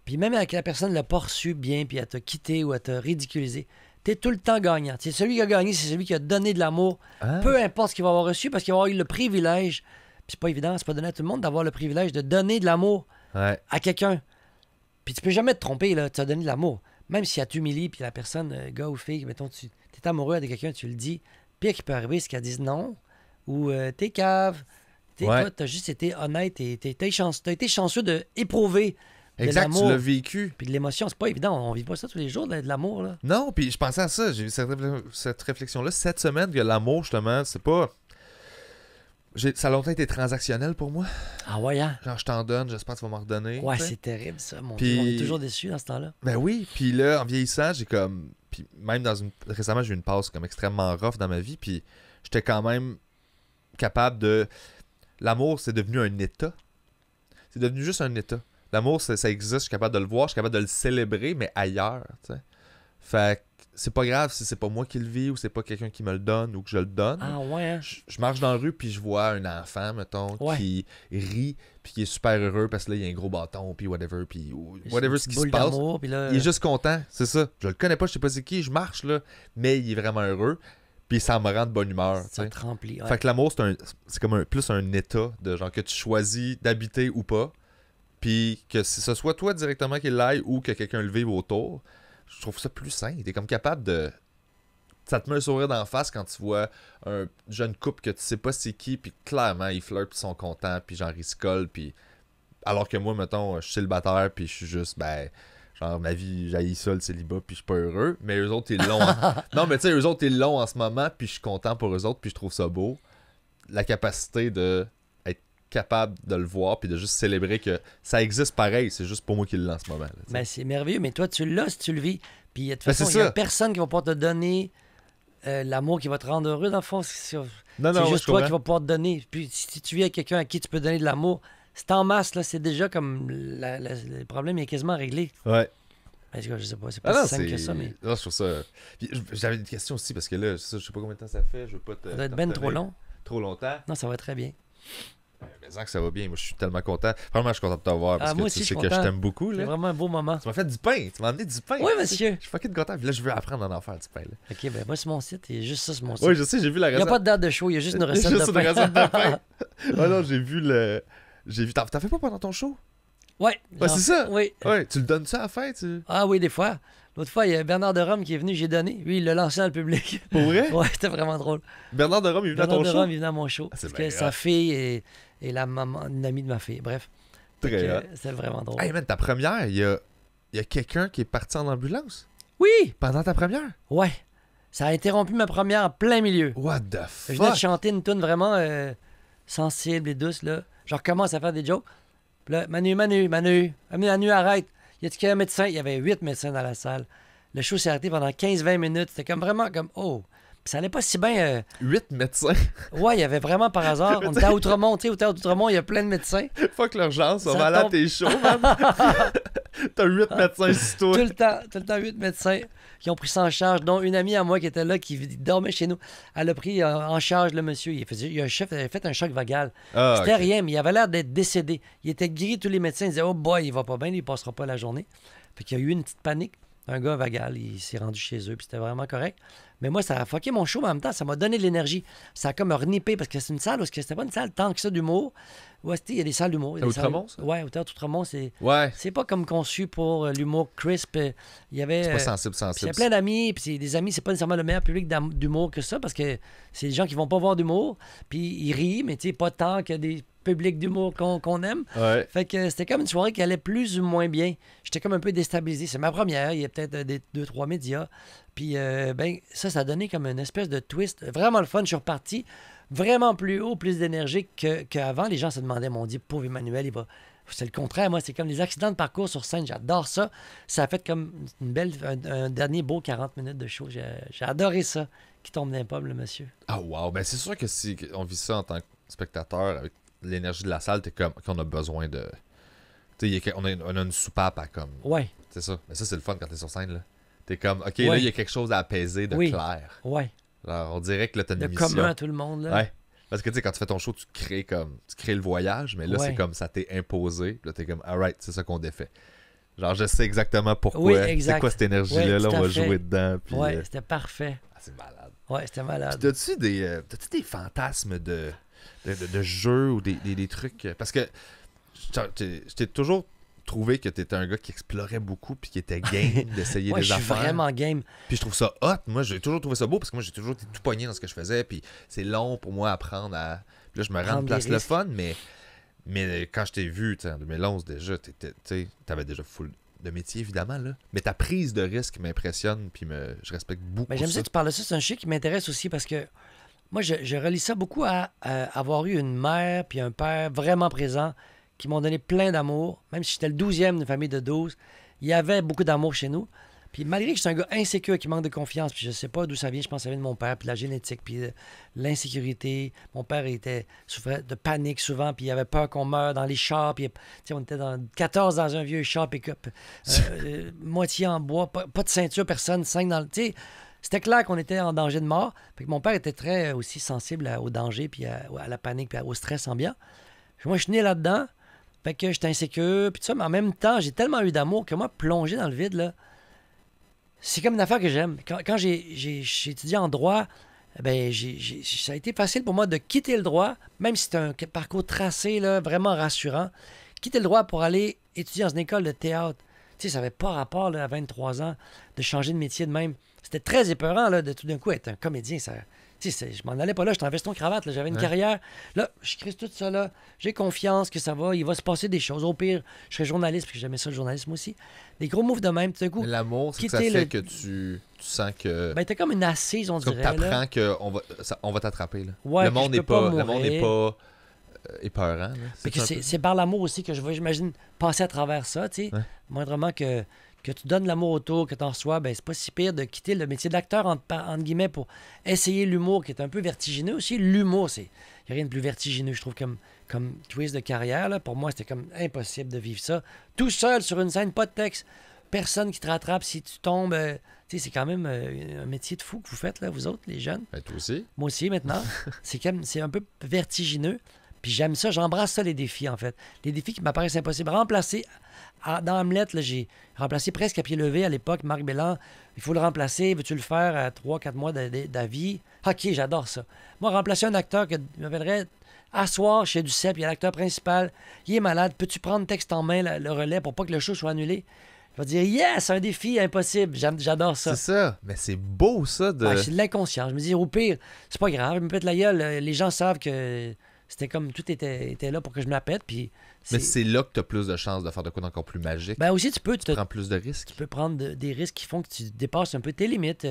puis même avec la personne l'a pas reçu bien, puis elle t'a quitté ou elle t'a ridiculisé, t'es tout le temps gagnant. C'est celui qui a gagné, c'est celui qui a donné de l'amour, Hein? peu importe ce qu'il va avoir reçu, parce qu'il va avoir eu le privilège, puis c'est pas évident, c'est pas donné à tout le monde d'avoir le privilège de donner de l'amour Ouais. à quelqu'un. Puis tu peux jamais te tromper, là, tu as donné de l'amour. Même si elle t'humilie, puis la personne, gars ou fille, mettons, tu es amoureux de quelqu'un, tu le dis, pire qui peut arriver, c'est qu'elle dise non, ou t'es cave. Ouais. Toi, t'as juste été honnête et t'as été chanceux d'éprouver de Exact, tu l'amour. l'as vécu. Puis de l'émotion, c'est pas évident. On vit pas ça tous les jours, de l'amour, là. Non, puis je pensais à ça. J'ai eu cette réflexion-là cette semaine que l'amour, justement, c'est pas. Ça a longtemps été transactionnel pour moi. Ah ouais, hein? Genre, je t'en donne, j'espère que tu vas m'en redonner. Ouais, tu sais. c'est terrible, ça, mon Puis- Dieu. On est toujours déçus dans ce temps-là. Ben oui, puis là, en vieillissant, j'ai comme. Puis même récemment, j'ai eu une passe comme extrêmement rough dans ma vie, puis j'étais quand même capable de. L'amour, c'est devenu un état. C'est devenu juste un état. L'amour, ça existe, je suis capable de le voir, je suis capable de le célébrer, mais ailleurs, tu sais. Fait que c'est pas grave si c'est pas moi qui le vis ou c'est pas quelqu'un qui me le donne ou que je le donne. Ah ouais, hein? Je marche dans la rue puis je vois un enfant, mettons, Ouais. qui rit puis qui est super heureux parce que là, il y a un gros bâton puis whatever, puis C'est whatever une ce petite qui se boule passe. d'amour, puis là, Il est juste content, c'est ça. Je le connais pas, je sais pas c'est qui, je marche là, mais il est vraiment heureux puis ça me rend de bonne humeur, tu ça sais. te remplit. Ouais. Fait que l'amour, c'est comme plus un état de genre que tu choisis d'habiter ou pas. Puis que ce soit toi directement qui l'aille ou que quelqu'un le vive autour, je trouve ça plus sain. T'es comme capable de. Ça te met un sourire d'en face quand tu vois un jeune couple que tu sais pas c'est qui, puis clairement ils flirtent, puis ils sont contents, puis genre ils se collent, puis. Alors que moi, mettons, je suis célibataire, puis je suis juste, ben. Genre, ma vie, j'haïs ça, le célibat, puis je suis pas heureux. Mais eux autres, ils l'ont. Non, mais tu sais, eux autres, ils l'ont en ce moment, puis je suis content pour eux autres, puis je trouve ça beau. La capacité de être capable de le voir, puis de juste célébrer que ça existe pareil, c'est juste pour moi qui l'ai en ce moment. Là, tu sais. Ben, c'est merveilleux, mais toi, tu l'as si tu le vis. Puis de toute Ben, façon, c'est il n'y a ça. personne qui va pouvoir te donner l'amour qui va te rendre heureux, dans le fond. C'est non, c'est ouais, juste je toi qui comprends. vas pouvoir te donner. Puis si tu vis avec quelqu'un à qui tu peux donner de l'amour, c'est en masse, là, c'est déjà comme le problème est quasiment réglé. Ouais. En tout cas, je sais pas, c'est Ah pas non, si simple c'est. que ça, mais Non, je trouve ça. Puis, j'avais une question aussi, parce que là, ça, je sais pas combien de temps ça fait, je veux pas te. ça doit être te ben trop retenir long. Trop longtemps. Non, ça va très bien. Mais disant que ça va bien, moi je suis tellement content. Vraiment, je suis content de te voir parce Ah, que moi tu aussi, je sais suis que je content. t'aime beaucoup. C'est Là. vraiment un beau moment. Tu m'as fait du pain, tu m'as amené du pain. Oui, monsieur. Je suis fucking content. Puis là, je veux apprendre à en faire du pain. Là. OK, ben moi, sur mon site, il y a juste ça sur mon site. Oui, je sais, j'ai vu la Il n'y a recette. pas de date de show, il y a juste une Il y a recette juste de une pain. recette de pain. Oh non, j'ai vu le. J'ai vu. T'en fais pas pendant ton show? Ouais. Ouais, c'est ça. Oui. Ouais, tu le donnes ça à la fin, tu. Ah oui, des fois. L'autre fois, il y a Bernard de Rome qui est venu, j'ai donné. Lui, il l'a lancé dans le public. Pour vrai? Ouais, c'était vraiment drôle. Bernard de Rome, il est venu à Bernard ton de show? Rome est venu à mon show. Ah, c'est parce que bien sa hot. fille est la maman, une amie de ma fille. Bref. Très hot. C'était vraiment drôle. Hey man, ta première, il y a quelqu'un qui est parti en ambulance Oui! pendant ta première? Ouais. Ça a interrompu ma première en plein milieu. What the Je venais de fuck? chanter une tune vraiment sensible et douce, là. Je recommence à faire des jokes. Puis là, Manu, arrête. Y a-t-il qu'un médecin? Il y avait 8 médecins dans la salle. Le show s'est arrêté pendant 15-20 minutes. C'était comme vraiment comme, oh. Puis ça allait pas si bien. 8 médecins. Ouais, il y avait vraiment par hasard. On était à Outremont, tu sais, à Outremont, il y a plein de médecins. Fuck l'urgence, on Ça va aller à tombe. tes shows, man. T'as 8 médecins sur toi. Tout le temps, 8 médecins qui ont pris ça en charge, dont une amie à moi qui était là, qui dormait chez nous. Elle a pris en charge le monsieur. Il avait fait un choc vagal. Ah, C'était ok. rien, mais il avait l'air d'être décédé. Il était gris, tous les médecins disaient, oh boy, il va pas bien, il passera pas la journée. Fait qu'il y a eu une petite panique. Un gars vagal, il s'est rendu chez eux, puis c'était vraiment correct. Mais moi, ça a fucké mon show, mais en même temps, ça m'a donné de l'énergie. Ça a comme renippé, parce que c'est une salle où c'était pas une salle tant que ça d'humour. Ouais, il y a des salles d'humour. il y a À des salles- Outremont, ça? Ouais, au Théâtre Outremont, c'est Ouais, pas comme conçu pour l'humour crisp. Il y avait... c'est pas sensible, puis il y sensible. a plein d'amis, puis c'est des amis, c'est pas nécessairement le meilleur public d'humour que ça, parce que c'est des gens qui vont pas voir d'humour, puis ils rient, mais tu sais, pas tant que des publics d'humour qu'on aime. Ouais. Fait que c'était comme une soirée qui allait plus ou moins bien. J'étais comme un peu déstabilisé. C'est ma première, il y a peut-être des 2-3 médias. Puis ben ça a donné comme une espèce de twist. Vraiment le fun, je suis reparti vraiment plus haut, plus d'énergie qu'avant. Les gens se demandaient, m'ont dit, pauvre Emmanuel, il va... C'est le contraire, moi, c'est comme les accidents de parcours sur scène, j'adore ça. Ça a fait comme un dernier beau 40 minutes de show. J'ai adoré ça, qui tombe d'un pomme, le monsieur. Ah, wow. Ben, c'est sûr que si on vit ça en tant que spectateur, avec l'énergie de la salle, t'es comme qu'on a besoin de. Tu sais, on a une soupape à comme. Ouais, C'est ça. Mais ça, c'est le fun quand t'es sur scène, là. T'es comme, ok, Ouais. là, il y a quelque chose à apaiser de Oui. clair. ouais. Alors, on dirait que là, t'as une De mission. commun à tout le monde, là. Ouais. Parce que tu sais, quand tu fais ton show, tu crées le voyage, mais là, Ouais. c'est comme ça t'est imposé. Puis là, t'es comme, alright, c'est ça qu'on défait. Genre, je sais exactement pourquoi. Oui, exact. C'est quoi cette énergie-là, Ouais, là, tout on à va fait. jouer dedans. Puis, Ouais, c'était parfait. c'est malade. Ouais, c'était malade. Puis t'as-tu des fantasmes de jeux ou des trucs? Parce que je t'ai toujours trouvé que t'étais un gars qui explorait beaucoup puis qui était game d'essayer Ouais, des je suis affaires. vraiment game. Puis je trouve ça hot. Moi, j'ai toujours trouvé ça beau parce que moi, j'ai toujours été tout pogné dans ce que je faisais. Puis c'est long pour moi à apprendre à... Puis là, je me rends Prendre une place des le risques. fun, mais quand je t'ai vu, en 2011 déjà, t'avais déjà full de métier, évidemment, là. Mais ta prise de risque m'impressionne puis je respecte beaucoup Mais j'aime ça ça. que tu parles de ça. C'est un sujet qui m'intéresse aussi parce que moi, je relie ça beaucoup à avoir eu une mère puis un père vraiment présents qui m'ont donné plein d'amour. Même si j'étais le 12e d'une famille de 12, il y avait beaucoup d'amour chez nous. Puis malgré que je suis un gars insécure qui manque de confiance, puis je sais pas d'où ça vient, je pense que ça vient de mon père, puis de la génétique, puis de l'insécurité. Mon père souffrait de panique souvent, puis il avait peur qu'on meure dans les chars, puis on était 14 dans un vieux char pick-up, moitié en bois, pas de ceinture, personne, 5 dans le... C'était clair qu'on était en danger de mort. Fait que mon père était très aussi sensible au danger, puis à la panique, puis au stress ambiant. Moi, je suis né là-dedans, fait que j'étais insécure, puis tout ça, mais en même temps, j'ai tellement eu d'amour que moi, plonger dans le vide, là, c'est comme une affaire que j'aime. Quand j'ai étudié en droit, ben, ça a été facile pour moi de quitter le droit, même si c'était un parcours tracé, là, vraiment rassurant. Quitter le droit pour aller étudier dans une école de théâtre. Tu sais, ça n'avait pas rapport là, à 23 ans de changer de métier de même. C'était très épeurant là, de tout d'un coup être un comédien. Ça, tu sais, je m'en allais pas là, j'étais en veston-cravate, là, j'avais une carrière. Là, je crée tout ça là. J'ai confiance que ça va, il va se passer des choses. Au pire, je serai journaliste, parce que j'aimais ça le journalisme aussi. Des gros moves de même, tout d'un coup. Mais l'amour, c'est que ça quitter fait le- que tu sens que... Ben, t'as comme une assise, on comme dirait. Là. t'apprends qu'on va t'attraper. Là. Ouais, le que monde je n'est peux pas le monde n'est mourir. pas épeurant. Là. Fait que ça un peu? c'est par l'amour aussi que je vais, j'imagine, passer à travers ça, tu sais. Ouais. Moindrement que tu donnes l'amour autour, que tu en reçois, ben c'est pas si pire de quitter le métier d'acteur, entre guillemets, pour essayer l'humour, qui est un peu vertigineux aussi. L'humour, il n'y a rien de plus vertigineux, je trouve, comme twist de carrière. Là. Pour moi, c'était comme impossible de vivre ça. Tout seul sur une scène, pas de texte, personne qui te rattrape si tu tombes. Tu sais, c'est quand même un métier de fou que vous faites, là, vous autres, les jeunes. Ben, toi aussi. Moi aussi, maintenant. C'est un peu vertigineux. Puis j'aime ça, j'embrasse ça, les défis, en fait. Les défis qui m'apparaissent impossibles. Remplacer, dans Hamlet, là, j'ai remplacé presque à pied levé à l'époque Marc Bellan. Il faut le remplacer. Veux-tu le faire à 3-4 mois d'avis? OK, j'adore ça. Moi, remplacer un acteur qui m'appellerait à soir chez Duceppe, il y a l'acteur principal, il est malade. Peux-tu prendre texte en main, le relais, pour pas que le show soit annulé? Je vais dire, yes, un défi impossible. J'adore ça. C'est ça. Mais c'est beau, ça. De... Ouais, c'est de l'inconscient. Je me dis, au pire, c'est pas grave, je me pète la gueule. Les gens savent que c'était comme tout était là pour que je me la pète. Puis Mais c'est là que tu as plus de chances de faire de quoi d'encore plus magique. Ben aussi, tu tu prends plus de risques. tu peux prendre des risques qui font que tu dépasses un peu tes limites.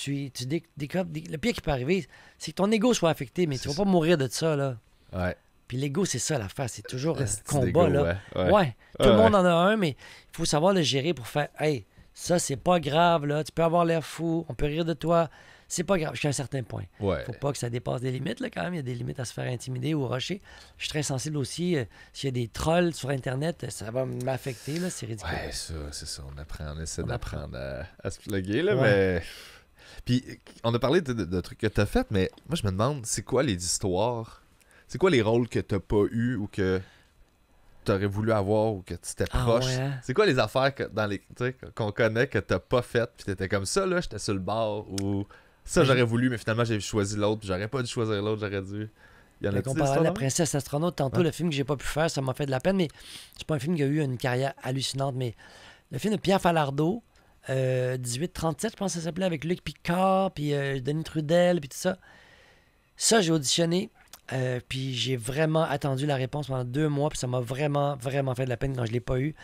Le pire qui peut arriver, c'est que ton ego soit affecté, mais tu vas pas mourir de ça, là. Ouais. Puis l'ego, c'est ça l'affaire. C'est toujours un Esti combat, d'ego, là. ouais. Ouais. Tout le monde en a un, mais il faut savoir le gérer pour faire, hey, ça, c'est pas grave, là. Tu peux avoir l'air fou, on peut rire de toi. C'est pas grave, jusqu'à un certain point. Ouais. Faut pas que ça dépasse des limites, là, quand même. Il y a des limites à se faire intimider ou rusher. Je suis très sensible aussi. S'il y a des trolls sur Internet, ça va m'affecter, là. C'est ridicule. Ouais, ça, c'est ça. On essaie On d'apprendre à se plugger, là, Ouais. mais... Puis, on a parlé de trucs que t'as fait, mais moi, je me demande, c'est quoi les histoires? C'est quoi les rôles que t'as pas eu ou que t'aurais voulu avoir ou que tu t'étais Ah proche? ouais, hein? C'est quoi les affaires qu'on connaît que t'as pas faites puis t'étais comme ça, là, j'étais sur le bord ou ça, Mais j'aurais voulu, mais finalement, j'ai choisi l'autre puis j'aurais pas dû choisir l'autre, j'aurais dû... Il y en Fait a qu'on des parlait de la histoires? princesse astronaute tantôt, Ouais. le film que j'ai pas pu faire, ça m'a fait de la peine, mais c'est pas un film qui a eu une carrière hallucinante, mais le film de Pierre Falardeau, 1837, je pense que ça s'appelait, avec Luc Picard, puis Denis Trudel, puis tout ça. Ça, j'ai auditionné, puis j'ai vraiment attendu la réponse pendant 2 mois, puis ça m'a vraiment, vraiment fait de la peine quand je l'ai pas eu.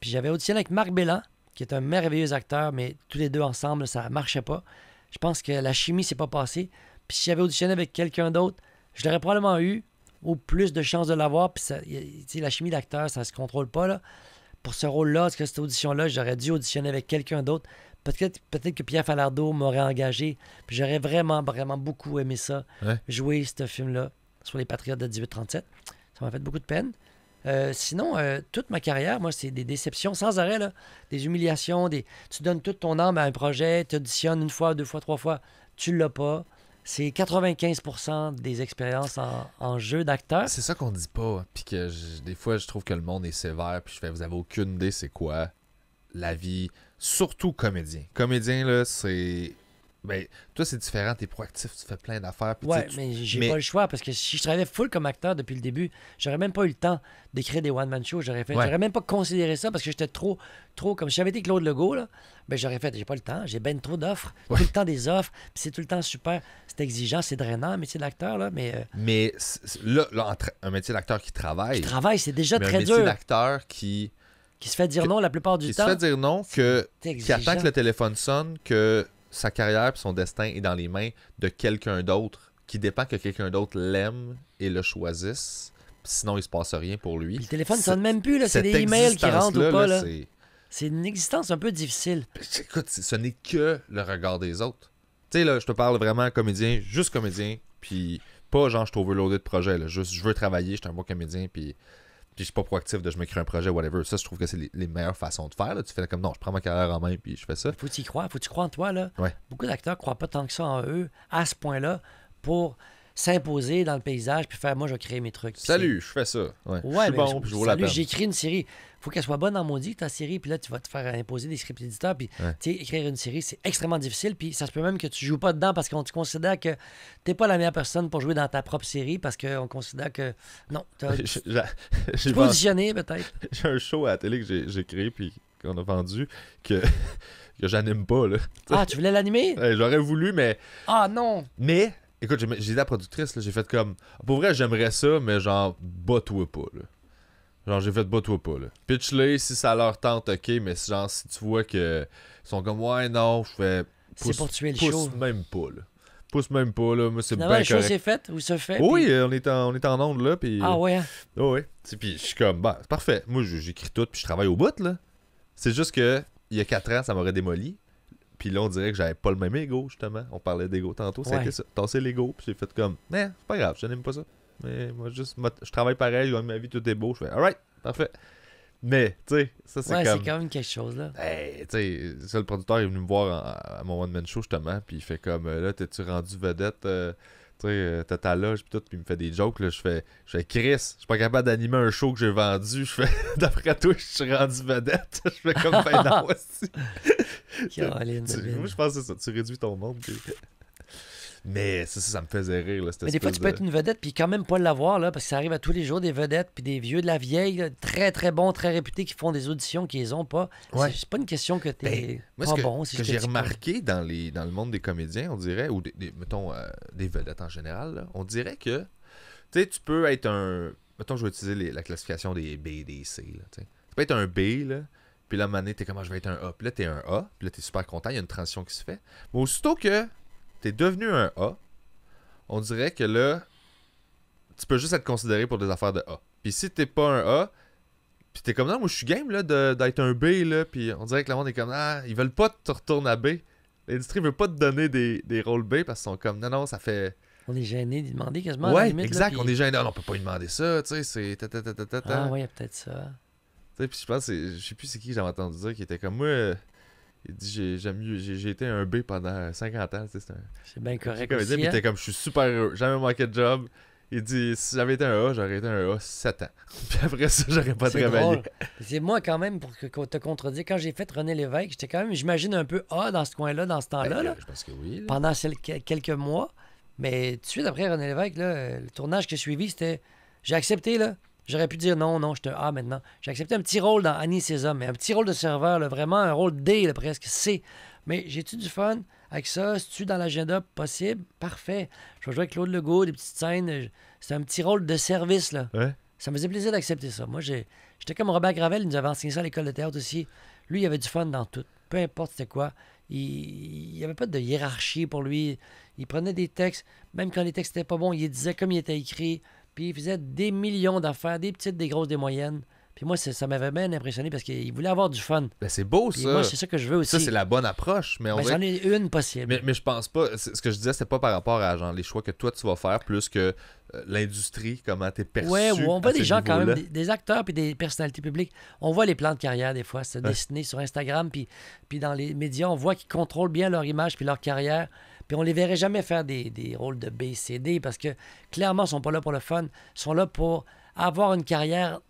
Puis j'avais auditionné avec Marc Bellan, qui est un merveilleux acteur, mais tous les deux ensemble, ça marchait pas. Je pense que la chimie s'est pas passée. Puis si j'avais auditionné avec quelqu'un d'autre, je l'aurais probablement eu, ou plus de chances de l'avoir. Puis ça, tu sais, la chimie d'acteur, ça se contrôle pas, là. Pour ce rôle-là, cette audition-là, j'aurais dû auditionner avec quelqu'un d'autre. Peut-être que Pierre Falardeau m'aurait engagé. Puis j'aurais vraiment, vraiment beaucoup aimé ça. Ouais. Jouer ce film-là sur les Patriotes de 1837. Ça m'a fait beaucoup de peine. Sinon, toute ma carrière, moi, c'est des déceptions sans arrêt, là. Des humiliations, tu donnes toute ton âme à un projet, tu auditionnes 1 fois, 2 fois, 3 fois, tu l'as pas. C'est 95% des expériences en jeu d'acteur. C'est ça qu'on dit pas. Puis que des fois, je trouve que le monde est sévère. Puis je fais, vous avez aucune idée c'est quoi la vie, surtout comédien. Comédien, là, c'est... Ben, toi, c'est différent, t'es proactif, tu fais plein d'affaires. Puis, Ouais, tu sais, mais j'ai mais- pas le choix parce que si je travaillais full comme acteur depuis le début, j'aurais même pas eu le temps d'écrire des one-man shows. Ouais. J'aurais même pas considéré ça parce que j'étais trop, comme si j'avais été Claude Legault, là, ben j'aurais fait, j'ai pas le temps, j'ai ben trop d'offres, Ouais. tout le temps des offres, puis c'est tout le temps super, c'est exigeant, c'est drainant, le métier d'acteur, là, mais Mais là, un métier d'acteur qui travaille, le travail, c'est déjà mais un très métier dur, d'acteur qui qui se fait dire non la plupart du se temps. fait dire non, qui exigeant. attend que le téléphone sonne, que sa carrière et son destin est dans les mains de quelqu'un d'autre, qui dépend que quelqu'un d'autre l'aime et le choisisse. Sinon, il se passe rien pour lui. Puis le téléphone C'est- sonne même plus, là, c'est cette des emails qui rentrent ou existence-là, pas, là, là. C'est une existence un peu difficile. Écoute, ce n'est que le regard des autres. Tu sais, là, je te parle vraiment comédien, juste comédien, puis pas genre je suis overloadé de projet, là. Juste, je veux travailler, je suis un bon comédien, puis je suis pas proactif de je m'écris un projet, whatever. Ça, je trouve que c'est les meilleures façons de faire, là. Tu fais comme non, je prends ma carrière en main, puis je fais ça. Faut que tu y crois, faut que tu crois en toi, là. Ouais. Beaucoup d'acteurs croient pas tant que ça en eux, à ce point-là, pour s'imposer dans le paysage, puis faire, moi, je vais créer mes trucs. Puis Salut, je fais ça. Ouais, je Ouais, suis mais bon, puis je vaux la salut, peine. j'écris une série. Faut qu'elle soit bonne en maudit, ta série, puis là, tu vas te faire imposer des scripts éditeurs, puis, Ouais. tu sais, écrire une série, c'est extrêmement difficile, puis ça se peut même que tu joues pas dedans parce qu'on te considère que t'es pas la meilleure personne pour jouer dans ta propre série, parce qu'on considère que, non, t'as J'ai vendu- positionné, peut-être. j'ai un show à la télé que j'ai créé, puis qu'on a vendu, que j'anime pas, là. Ah, tu voulais l'animer? J'aurais voulu, Ah, non! Mais, écoute, j'ai dit à la productrice, là, j'ai fait comme. Pour vrai, j'aimerais ça, mais genre, bats-toi pas, là. Genre, j'ai fait bats-toi pas, là. Pitch-les si ça leur tente, ok, mais genre, si tu vois que. Ils sont comme, ouais, non, je fais. C'est pour tuer le pousse show. même pas, là. Pousse même pas, là. Moi, c'est Finalement, bien le show correct. s'est fait ou se fait? Oui, puis- on est en onde, là, puis. Ah ouais, hein? Oh, ouais. Puis je suis comme, bah, c'est parfait. Moi, j'écris tout, puis je travaille au bout, là. C'est juste que, il y a 4 ans, ça m'aurait démoli. Puis là, on dirait que j'avais pas le même ego, justement. On parlait d'ego tantôt, Ouais. c'était ça. Tasser l'ego, puis j'ai fait comme, c'est pas grave, je n'aime pas ça. Mais moi, je travaille pareil, je gagne ma vie, tout est beau. Je fais, alright, parfait. Mais, tu sais, ça, c'est Ouais, comme. c'est quand même quelque chose, là. Hey, tu sais, ça, le producteur est venu me voir à mon one-man show, justement, puis il fait comme, là, t'es-tu rendu vedette, tu sais, t'as ta loge, puis tout, puis il me fait des jokes, là, je fais Chris, je suis pas capable d'animer un show que j'ai vendu, je fais, d'après toi, je suis rendu vedette, je fais comme, ben non, aussi. Caroline, Moi, je pense que c'est ça, tu réduis ton monde, puis... Mais ça me faisait rire, là, cette Mais des fois, espèce tu peux être une vedette puis quand même pas l'avoir, là, parce que ça arrive à tous les jours, des vedettes puis des vieux de la vieille, là, très très bons, très réputés, qui font des auditions qu'ils les ont pas. Ouais. C'est pas une question que t'es Moi, pas ce bon. que j'ai remarqué dans le monde des comédiens, on dirait, ou mettons, des vedettes en général, là, on dirait que, tu sais, tu peux être un... Mettons, je vais utiliser la classification des B et des C, là, tu sais. Tu peux être un B, là, puis là, à un moment donné, t'es comme, je vais être un A. Puis là, t'es un A, puis là, t'es super content, il y a une transition qui se fait. Mais aussitôt que t'es devenu un A, on dirait que là, tu peux juste être considéré pour des affaires de A. Puis si t'es pas un A, puis t'es comme, non, moi je suis game là, d'être un B, là, puis on dirait que le monde est comme, ah, ils veulent pas te retourner à B. L'industrie veut pas te donner des rôles B parce qu'ils sont comme, non, ça fait... On est gêné d'y demander quasiment. à la Ouais, limite, exact, là, on puis- est gêné, non, on peut pas lui demander ça, tu sais, c'est... Ah ouais, il y a peut-être ça. Tu sais, puis je pense, je sais plus c'est qui j'avais entendu dire qui était comme, moi, il dit, j'ai été un B pendant 50 ans, tu sais, c'est un... C'est bien correct Puis aussi. il Hein? était comme, je suis super heureux, jamais manqué de job. Il dit, si j'avais été un A, j'aurais été un A 7 ans. Puis après ça, j'aurais pas C'est travaillé. drôle. C'est moi quand même, pour te contredire, quand j'ai fait René Lévesque, j'étais quand même, j'imagine, un peu A dans ce coin-là, dans ce temps-là, là, Je pense que oui. Là. pendant quelques mois. Mais tout de suite après René Lévesque, là, le tournage qui a suivi, c'était... J'ai accepté, là. J'aurais pu dire non, je suis un A maintenant. J'ai accepté un petit rôle dans Annie Sésame, mais un petit rôle de serveur, là, vraiment un rôle D, là, presque C. Mais j'ai-tu du fun avec ça? Si tu dans l'agenda possible? Parfait. Je vais jouer avec Claude Legault, des petites scènes. C'est un petit rôle de service, là. Ouais. Ça me faisait plaisir d'accepter ça. Moi, j'étais comme Robert Gravel, il nous avait enseigné ça à l'école de théâtre aussi. Lui, il avait du fun dans tout. Peu importe c'était quoi. Il n'y avait pas de hiérarchie pour lui. Il prenait des textes, même quand les textes n'étaient pas bons, il les disait comme il était écrit. Puis il faisait des millions d'affaires, des petites, des grosses, des moyennes. Puis moi, ça m'avait bien impressionné parce qu'il voulait avoir du fun. Ben, c'est beau, Puis ça. moi, c'est ça que je veux aussi. Ça, c'est la bonne approche. Mais on Ben, dirait j'en ai une possible. Mais je pense pas. Ce que je disais, c'était pas par rapport à genre les choix que toi tu vas faire plus que l'industrie, comment t'es perçu. Ouais, où on voit à des ce gens quand même, niveau-là. des acteurs puis des personnalités publiques. On voit les plans de carrière des fois, se dessiner sur Instagram puis dans les médias, on voit qu'ils contrôlent bien leur image puis leur carrière. Puis on les verrait jamais faire des rôles de B, C, D parce que clairement, ils sont pas là pour le fun. Ils sont là pour avoir une carrière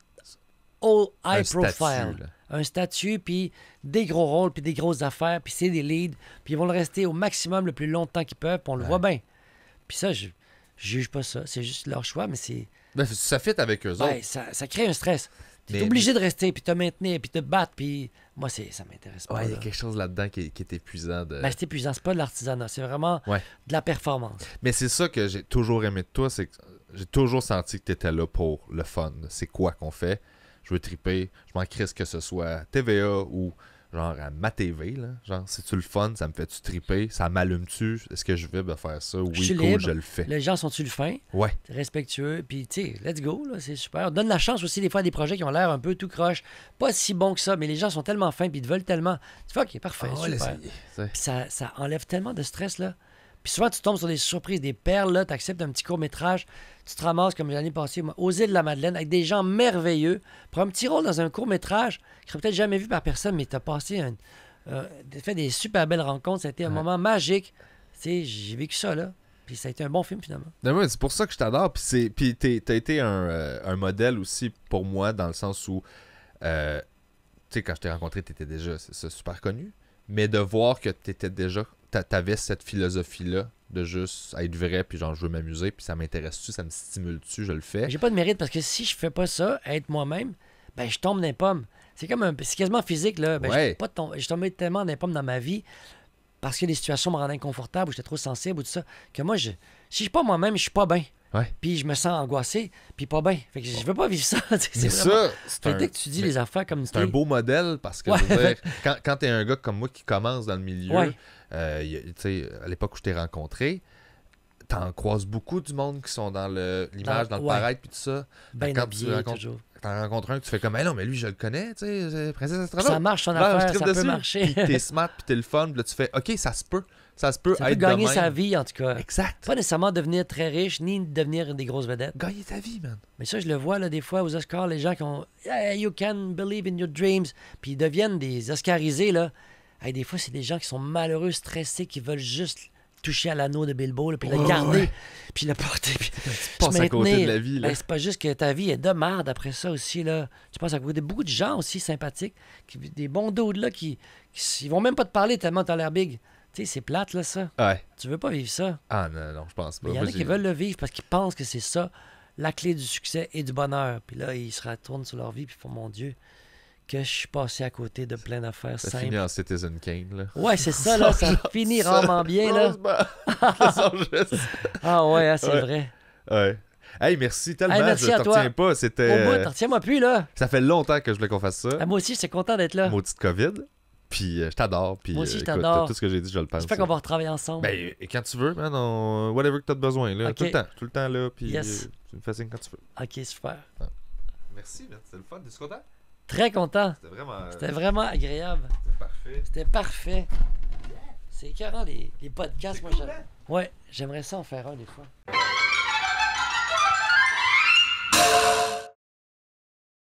high profile. Statut, là. Un statut, puis des gros rôles, puis des grosses affaires, puis c'est des leads, puis ils vont le rester au maximum le plus longtemps qu'ils peuvent, puis on le voit bien. Puis ça, je juge pas ça. C'est juste leur choix, mais c'est... Ben, ça fit avec eux autres. Ça crée un stress. Tu es Mais- obligé de rester, puis te maintenir, puis te battre, puis... Moi, ça m'intéresse pas. Ouais, il y a là. quelque chose là-dedans qui est épuisant. Ben, c'est épuisant, c'est pas de l'artisanat, c'est vraiment Ouais. de la performance. Mais c'est ça que j'ai toujours aimé de toi, c'est que j'ai toujours senti que tu étais là pour le fun. C'est quoi qu'on fait? Je veux triper, je m'en crisse que ce soit TVA ou genre à ma TV, là. Genre, c'est-tu le fun? Ça me fait-tu triper? Ça m'allume-tu? Est-ce que je vais me faire ça? Je Oui, suis cool, libre. je le fais. Les gens sont-tu le fin? Ouais. Respectueux, puis tu sais, let's go, là, c'est super. On donne la chance aussi des fois à des projets qui ont l'air un peu tout croche, pas si bons que ça, mais les gens sont tellement fins, puis ils te veulent tellement. Tu fais, ok, parfait, Ah, ouais, super. l'essayer, t'sais. Puis ça enlève tellement de stress, là. Puis souvent, tu tombes sur des surprises, des perles, là, tu acceptes un petit court-métrage, tu te ramasses, comme l'année passée, moi, aux îles de la Madeleine, avec des gens merveilleux, pour un petit rôle dans un court-métrage qui serait peut-être jamais vu par personne, mais tu as passé fait des super belles rencontres, ça a été un Ouais. moment magique. Tu sais, j'ai vécu ça, là. Puis ça a été un bon film, finalement. Non, mais c'est pour ça que je t'adore. Puis t'as été un modèle aussi pour moi dans le sens où, tu sais, quand je t'ai rencontré, t'étais déjà c'est super connu. Mais de voir que t'étais déjà, t'avais cette philosophie-là de juste être vrai, puis genre je veux m'amuser, puis ça m'intéresse-tu, ça me stimule-tu, je le fais. J'ai pas de mérite parce que si je fais pas ça, être moi-même, ben je tombe dans les pommes. C'est c'est quasiment physique, là. Ben, Ouais. je tombais tellement dans les pommes dans ma vie parce que les situations me rendaient inconfortable ou j'étais trop sensible ou tout ça, que moi, si je suis pas moi-même, je suis pas bien. Ouais. Puis je me sens angoissé, puis pas bien. Fait que je veux pas vivre ça. C'est Mais vraiment... ça, c'est Fait que un, dès que tu dis mais les affaires comme c'est un beau modèle parce que, Ouais. je veux dire, quand t'es un gars comme moi qui commence dans le milieu, Ouais. tu sais, à l'époque où je t'ai rencontré, t'en croises beaucoup du monde qui sont dans l'image, dans le ouais. paraître, puis tout ça. bien quand habillé, tu rencontres- toujours. T'en rencontres un que tu fais comme, hey, non, mais lui, je le connais, tu sais, c'est Princesse Puis Astronaute. ça marche son Là, je affaire, tripe ça peut dessus. marcher. Puis t'es smart, puis t'es le fun, puis là, tu fais, OK, ça se peut. Ça se peut Ça peut être gagner de même. sa vie, en tout cas. Exact. Pas nécessairement devenir très riche, ni devenir des grosses vedettes. Gagner ta vie, man. Mais ça, je le vois là, des fois aux Oscars, les gens qui ont Yeah, you can believe in your dreams, puis ils deviennent des Oscarisés. Là. Hey, des fois, c'est des gens qui sont malheureux, stressés, qui veulent juste toucher à l'anneau de Bilbo, là, puis le Ouais, garder, ouais. puis le porter, puis passes se à côté maintenir. de la vie, là. Ben, c'est pas juste que ta vie est de merde après ça aussi. Là. Tu passes à côté de beaucoup de gens aussi sympathiques, des bons dudes là, qui ils vont même pas te parler tellement t'as l'air big. Tu sais, c'est plate, là, ça. Ouais. Tu veux pas vivre ça. Ah, non, je pense pas. Mais il y en Moi, a qui veulent le vivre parce qu'ils pensent que c'est ça, la clé du succès et du bonheur. Puis là, ils se retournent sur leur vie puis ils font, mon Dieu, que je suis passé à côté de plein d'affaires Ça simples. finit en Citizen Kane, là. Ouais, c'est ça, là, ça finit rarement bien, là. Ils sont juste- Ah ouais, hein, c'est Ouais. vrai. Ouais. Hey, merci tellement. Hey, merci je à te toi. retiens pas. Au C'était. bout, t'en retiens-moi plus, là. Ça fait longtemps que je voulais qu'on fasse ça. Ah, moi aussi, j'étais content d'être là. Maudite COVID. Puis je t'adore. Puis Moi aussi, je écoute, t'adore. tout ce que j'ai dit, je le pense. J'espère qu'on va retravailler ensemble. Ben, et quand tu veux, man, whatever que t'as de besoin, là. Ok. Tout le temps, là. Puis Yes. tu me fais signe quand tu veux. Ok, super. Merci, man. C'était le fun. T'es content? Très content. C'était vraiment agréable. parfait. C'était parfait. C'est écœurant, les podcasts. Moi, ouais, j'aimerais ça en faire un des fois.